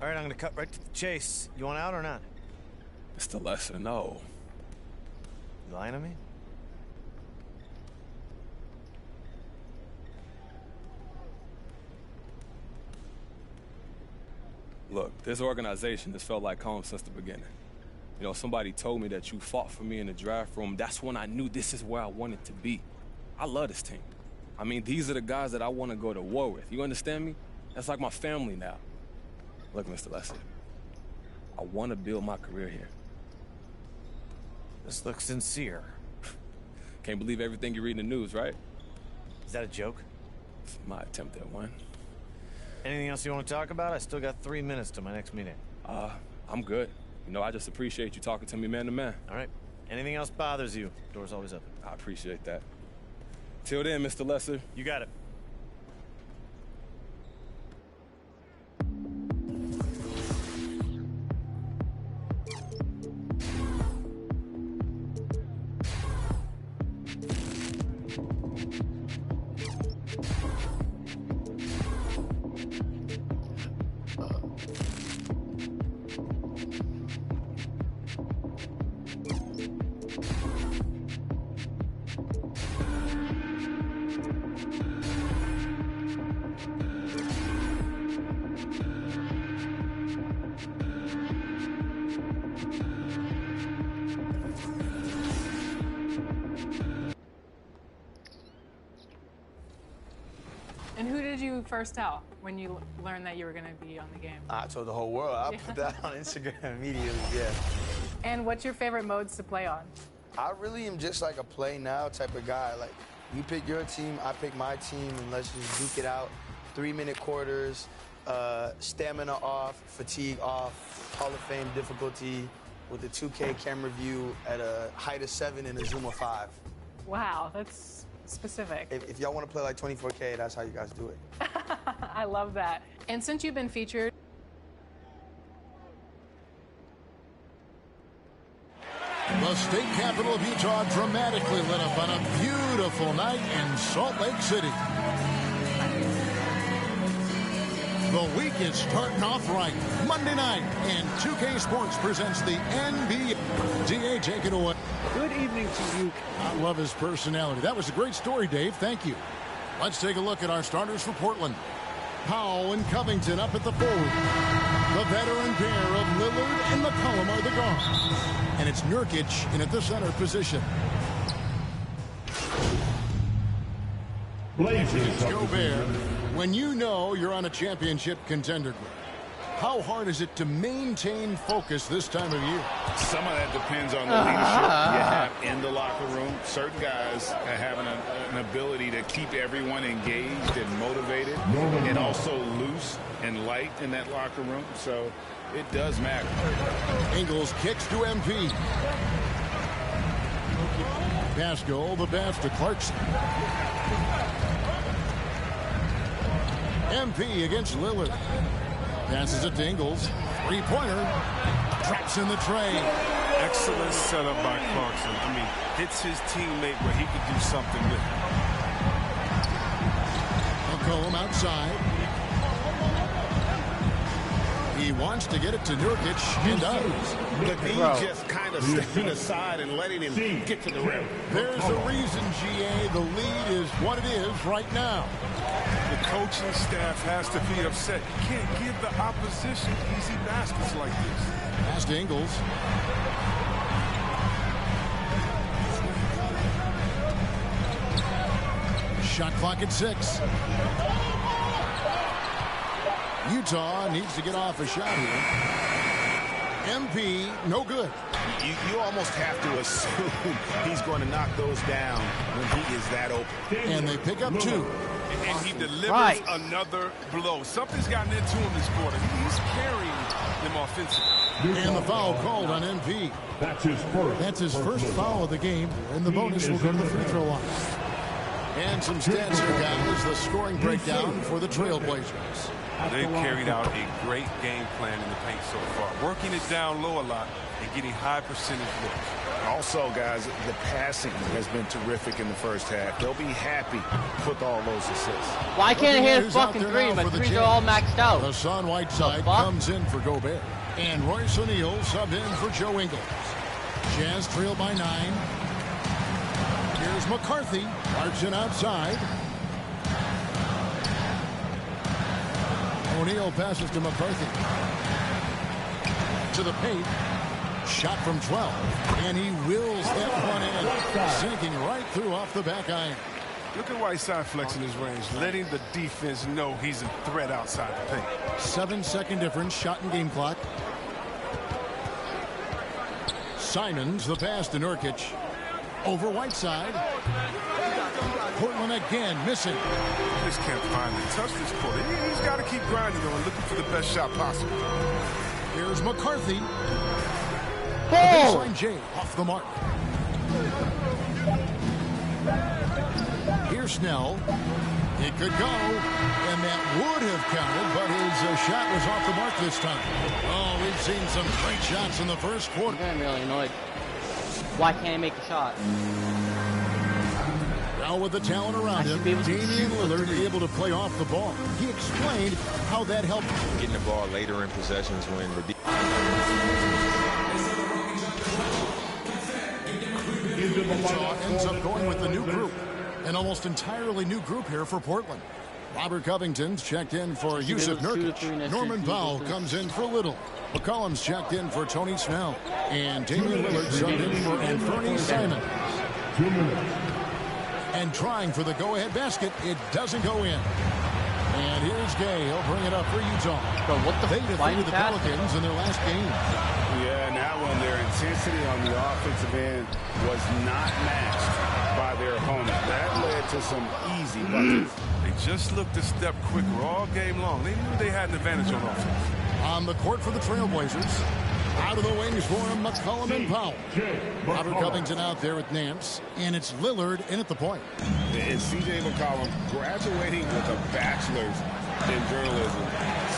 All right, I'm going to cut right to the chase. You want out or not? Mr. Lesser, no. You lying to me? Look, this organization has felt like home since the beginning. You know, somebody told me that you fought for me in the draft room. That's when I knew this is where I wanted to be. I love this team. I mean, these are the guys that I want to go to war with. You understand me? That's like my family now. Look, Mr. Lesser, I want to build my career here. This looks sincere. Can't believe everything you read in the news, right? Is that a joke? It's my attempt at one. Anything else you want to talk about? I still got 3 minutes to my next meeting. I'm good. You know, I just appreciate you talking to me man to man. All right. Anything else bothers you? Door's always open. I appreciate that. Till then, Mr. Lesser. You got it. And who did you first tell when you learned that you were going to be on the game? I told the whole world. I put that on Instagram immediately, yeah. And what's your favorite modes to play on? I really am just like a play now type of guy. Like, you pick your team, I pick my team, and let's just duke it out. 3-minute quarters, stamina off, fatigue off, Hall of Fame difficulty with a 2K camera view at a height of 7 and a zoom of 5. Wow, that's specific. If y'all want to play like 24K, that's how you guys do it. I love that. And since you've been featured, the state capital of Utah dramatically lit up on a beautiful night in Salt Lake City. The week is starting off right. Monday night, and 2K Sports presents the NBA. DA, take it away. Good evening to you. I love his personality. That was a great story, Dave. Thank you. Let's take a look at our starters for Portland. Powell and Covington up at the forward. The veteran pair of Lillard and McCollum are the guards. And it's Nurkic in at the center position. It's Gobert. When you know you're on a championship contender group, how hard is it to maintain focus this time of year? Some of that depends on the leadership you have in the locker room. Certain guys have an ability to keep everyone engaged and motivated and also loose and light in that locker room. So it does matter. Ingles kicks to MP. Pascal, the pass to Clarkson. MP against Lillard. Passes it to Ingles. Three-pointer. Traps in the tray. Excellent setup by Clarkson. I mean, hits his teammate where he could do something with it. McCollum outside. He wants to get it to Nurkic. He does. But he just kind of stepping aside and letting him get to the rim. There's a reason, GA. The lead is what it is right now. The coaching staff has to be upset. You can't give the opposition easy baskets like this. Pass to Ingles. Shot clock at 6. Utah needs to get off a shot here. MP, no good. You almost have to assume he's going to knock those down when he is that open. And they pick up 2. And he delivers another blow. Something's gotten into him this quarter. He's carrying them offensively. And the foul called on MP. That's his first foul of the game. And the bonus will go to the free throw line. And some stats here, guys. The scoring breakdown for the Trailblazers. They've carried out a great game plan in the paint so far. Working it down low a lot and getting high percentage looks. Also, guys, the passing has been terrific in the first half. They'll be happy with all those assists. Why can't I hit a fucking three? My threes are all maxed out. Hassan Whiteside comes in for Gobert. And Royce O'Neal subbed in for Joe Ingles. Jazz trail by 9. Here's McCarthy. Clarkson outside. O'Neal passes to McCarthy. To the paint. Shot from 12. And he wills that one in. Sinking right through off the back iron. Look at Whiteside flexing his range, letting the defense know he's a threat outside the paint. 7-second difference, shot and game clock. Simons, the pass to Nurkic. Over Whiteside. Portland again missing. Just can't finally touch this quarter. He's got to keep grinding though and looking for the best shot possible. Here's McCarthy. Baseline J off the mark. Here's Snell. It could go, and that would have counted, but his shot was off the mark this time. Oh, we've seen some great shots in the first quarter. I'm really annoyed. Why can't I make a shot? Now with the talent around him, Damian Lillard able to play off the ball. He explained how that helped. Getting the ball later in possessions when the Utah ends up going with the new group. An almost entirely new group here for Portland. Robert Covington's checked in for Yusuf Nurkic. Norman Powell comes in for Little. McCollum's checked in for Tony Snell. And Damian Lillard subbed in for Anthony Simons. 2 minutes. And trying for the go-ahead basket, it doesn't go in. And here's Gay. He'll bring it up for Utah. Bro, what the they defeated the Pelicans in their last game. Yeah, and that one, their intensity on the offensive end was not matched by their opponent. That led to some easy buckets. They just looked a step quicker all game long. They knew they had an advantage on offense. On the court for the Trailblazers, Out of the wings for him, McCollum and Powell. Robert Covington out there with Nance, and it's Lillard in at the point. And C.J. McCollum graduating with a bachelor's in journalism.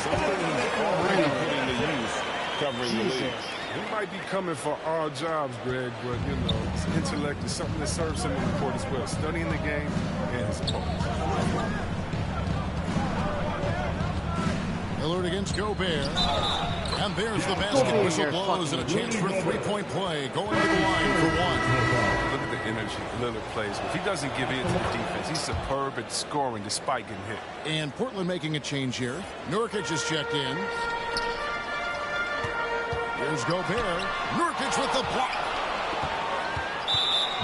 Something he's already put into use covering the league. He might be coming for our jobs, Greg, but, you know, his intellect is something that serves him on the court as well. Studying the game and his opponents. Lillard against Gobert. And there's the basket. Whistle blows and a chance for a three-point play. Going to the line for one. Look at the energy Lillard plays with. He doesn't give in to the defense. He's superb at scoring despite getting hit. And Portland making a change here. Nurkic is checked in. Here's Gobert. Nurkic with the block.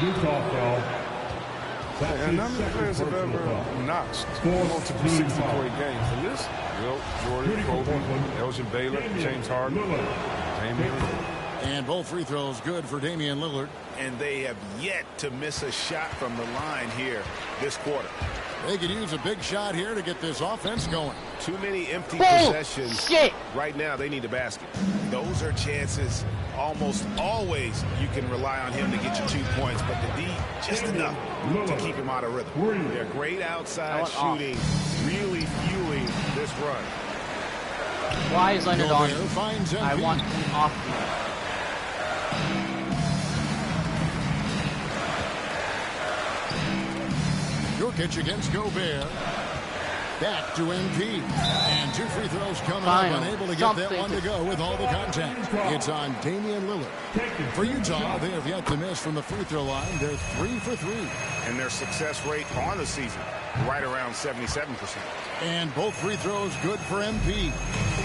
Utah foul. And none of the players have ever notched multiple 60-point games. The list, Wilt, Jordan, Kobe, Elgin Baylor, James Harden, Damian Lillard. And both free throws good for Damian Lillard. And they have yet to miss a shot from the line here this quarter. They could use a big shot here to get this offense going. Too many empty possessions. Right now, they need a basket. Those are chances. Almost always you can rely on him to get you 2 points, but the D just enough to keep him out of rhythm. They're great outside shooting, really fueling this run. Why is Leonard on? I want him off. Nurkic against Gobert. Back to MP. And 2 free throws coming up. Unable to get that one to go with all the contact. It's on Damian Lillard. For Utah, they have yet to miss from the free throw line. They're 3 for 3. And their success rate on the season, right around 77%. And both free throws good for MP.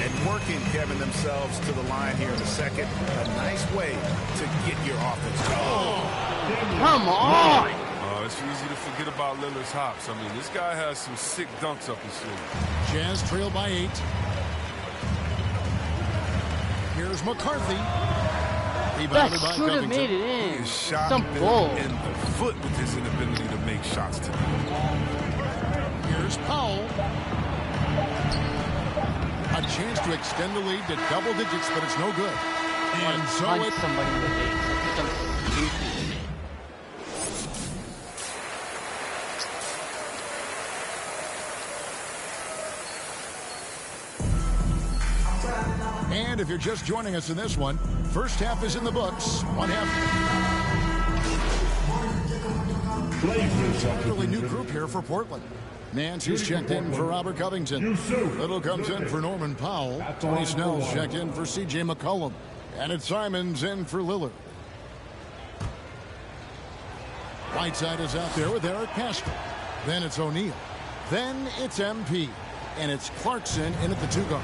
And working, Kevin, themselves to the line here in the second. A nice way to get your offense going. Come on! It's easy to forget about Lillard's hops. I mean, this guy has some sick dunks up his sleeve. Jazz trail by 8. Here's McCarthy. Rebounded by should have made it in. He is shot Some bull. in the foot with his inability to make shots today. Here's Powell. A chance to extend the lead to double digits, but it's no good. And so punch somebody in the face. And if you're just joining us in this one, first half is in the books. One half. Totally new group here for Portland. Nance is checked in for Robert Covington. Little comes in for Norman Powell. Tony Snell's checked in for C.J. McCollum. And it's Simons in for Lillard. Whiteside is out there with Eric Pascal. Then it's O'Neal. Then it's MP. And it's Clarkson in at the 2 guard.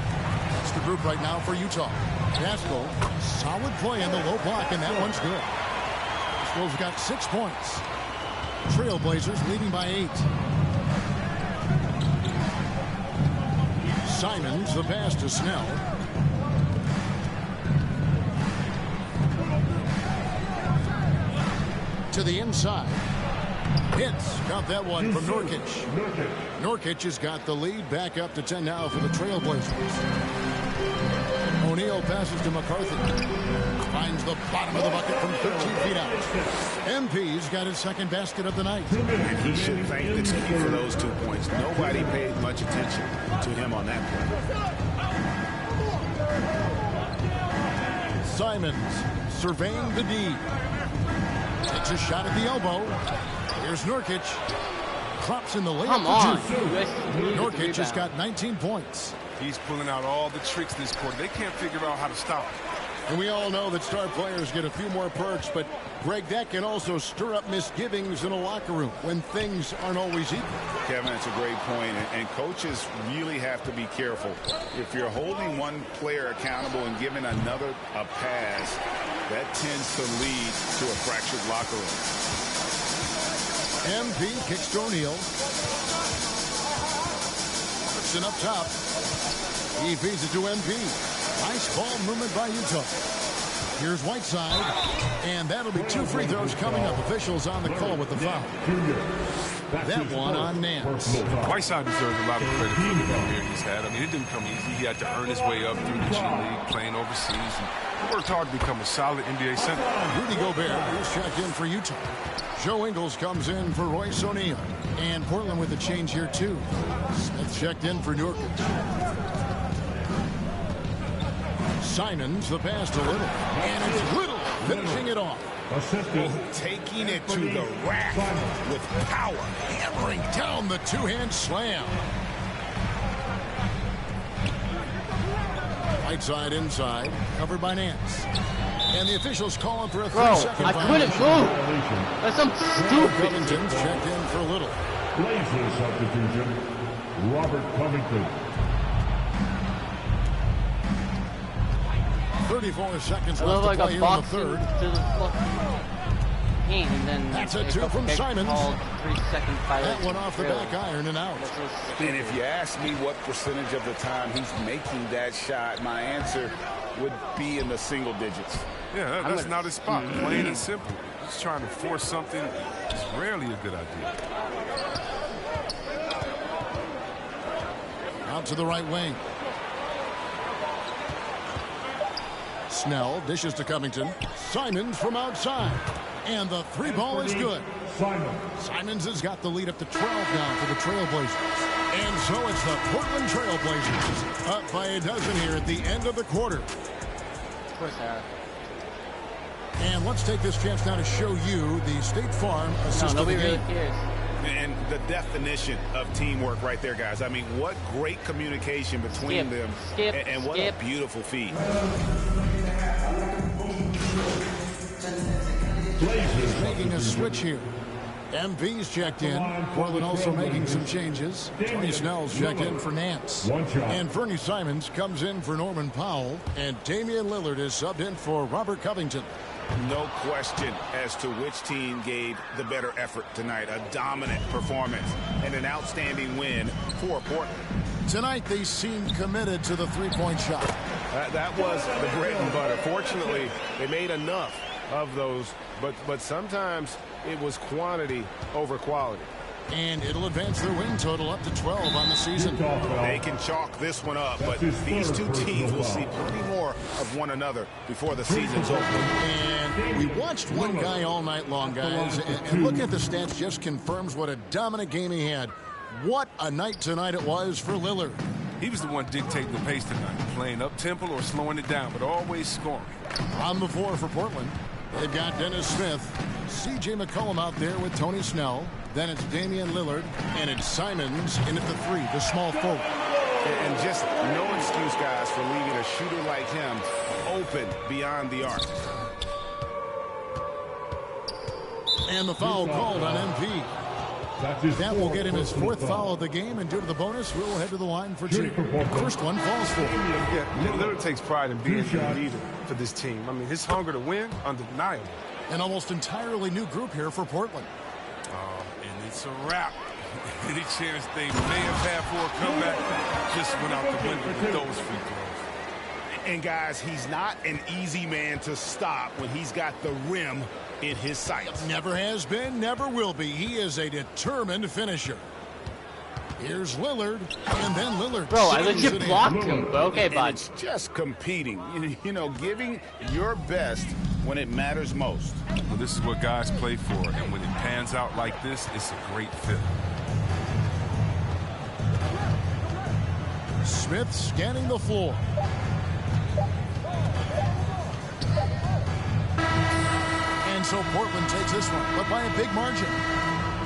That's the group right now for Utah. Pascal, solid play in the low block, and that one's good. Pascal's got 6 points. Trailblazers leading by 8. Simons, the pass to Snell. To the inside. Hits. Got that one from Nurkic. Nurkic has got the lead back up to 10 now for the Trailblazers. O'Neal passes to McCarthy. Finds the bottom of the bucket from 13 feet out. MP's got his second basket of the night. And he should thank the team for those 2 points. Nobody paid much attention to him on that play. Simons surveying the D. Takes a shot at the elbow. Here's Nurkic. Drops in the layup for 2. Nurkic has got 19 points. He's pulling out all the tricks this quarter. They can't figure out how to stop him. And we all know that star players get a few more perks, but Greg, that can also stir up misgivings in a locker room when things aren't always equal. Kevin, it's a great point, and coaches really have to be careful. If you're holding one player accountable and giving another a pass, that tends to lead to a fractured locker room. MP kicks to O'Neal. Clarkson up top. He feeds it to MP. Nice ball movement by Utah. Here's Whiteside. And that'll be 2 free throws coming up. Officials on the call with the foul. That one on Nance. Whiteside deserves a lot of credit for the career he's had. I mean, it didn't come easy. He had to earn his way up through the G League, playing overseas. And he worked hard to become a solid NBA center. Rudy Gobert is checked in for Utah. Joe Ingles comes in for Royce O'Neal. And Portland with a change here, too. Smith checked in for Nurkic. Simons, the pass to Little. And it's Little finishing it off. Taking it to the rack with power. Hammering down the two-hand slam. Right side inside, covered by Nance. And the officials calling for a 3-second I couldn't move. That's some stupid. Covington's checked in for Little. Blazers substitution, Robert Covington. 34 seconds I left love to like play a here in the box third. to the paint, and then That's a two from Simons. 3-second That one off the back iron and out. And if you ask me what percentage of the time he's making that shot, my answer would be in the single digits. Yeah, that's not his spot. Plain and simple. Just trying to force something is rarely a good idea. Out to the right wing. Snell dishes to Covington. Simons from outside. And the three ball is good. Simons has got the lead up to 12 now for the Trailblazers. And so it's the Portland Trailblazers up by a dozen here at the end of the quarter. Of course they are. And let's take this chance now to show you the State Farm assist of the game. Really cares. And the definition of teamwork right there, guys. I mean, what great communication between them. And what a beautiful feat. Making a switch here. MV's checked in. Portland also making some changes. Tony Snell's checked in for Nance. And Fernie Simons comes in for Norman Powell. And Damian Lillard is subbed in for Robert Covington. No question as to which team gave the better effort tonight. A dominant performance and an outstanding win for Portland. Tonight they seemed committed to the three-point shot. That was the bread and butter. Fortunately, they made enough of those, but sometimes it was quantity over quality. And it'll advance their win total up to 12 on the season. They can chalk this one up, but these two teams will see plenty more of one another before the season's over. And we watched one guy all night long, guys, and looking at the stats just confirms what a dominant game he had. What a night tonight it was for Lillard. He was the one dictating the pace tonight, playing up-tempo or slowing it down, but always scoring. On the floor for Portland, they've got Dennis Smith, C.J. McCollum out there with Tony Snell. Then it's Damian Lillard, and it's Simons in at the three, the small forward. And just no excuse, guys, for leaving a shooter like him open beyond the arc. And the foul called on MP. That will get him his fourth foul of the game, and due to the bonus, we'll head to the line for two. First one falls for him. Yeah, Lillard takes pride in being the leader for this team. I mean, his hunger to win, undeniable. An almost entirely new group here for Portland. And it's a wrap. Any chance they may have had for a comeback just went out the window with those free throws. And, guys, he's not an easy man to stop when he's got the rim in his sights. Never has been, never will be. He is a determined finisher. Here's Lillard, and then Lillard. Bro, I legit blocked him. Okay, bud. It's just competing. You know, giving your best when it matters most. Well, this is what guys play for, and when it pans out like this, it's a great feeling. Smith scanning the floor. And so Portland takes this one, but by a big margin.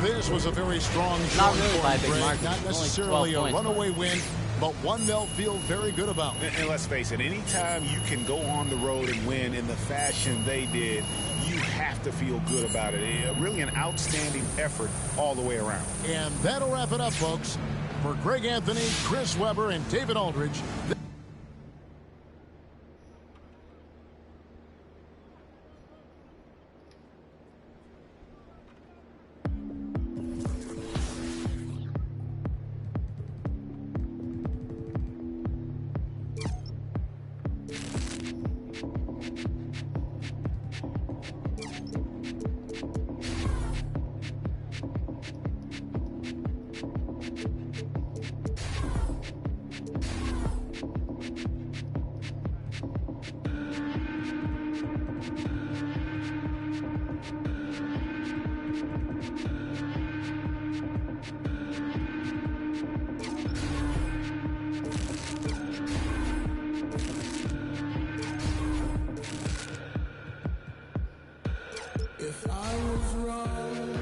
This was a very strong showing. Not really by a big margin. Not necessarily a runaway win, but one they'll feel very good about. And let's face it, anytime you can go on the road and win in the fashion they did, you have to feel good about it. Really an outstanding effort all the way around. And that'll wrap it up, folks. For Greg Anthony, Chris Webber, and David Aldridge. If I was wrong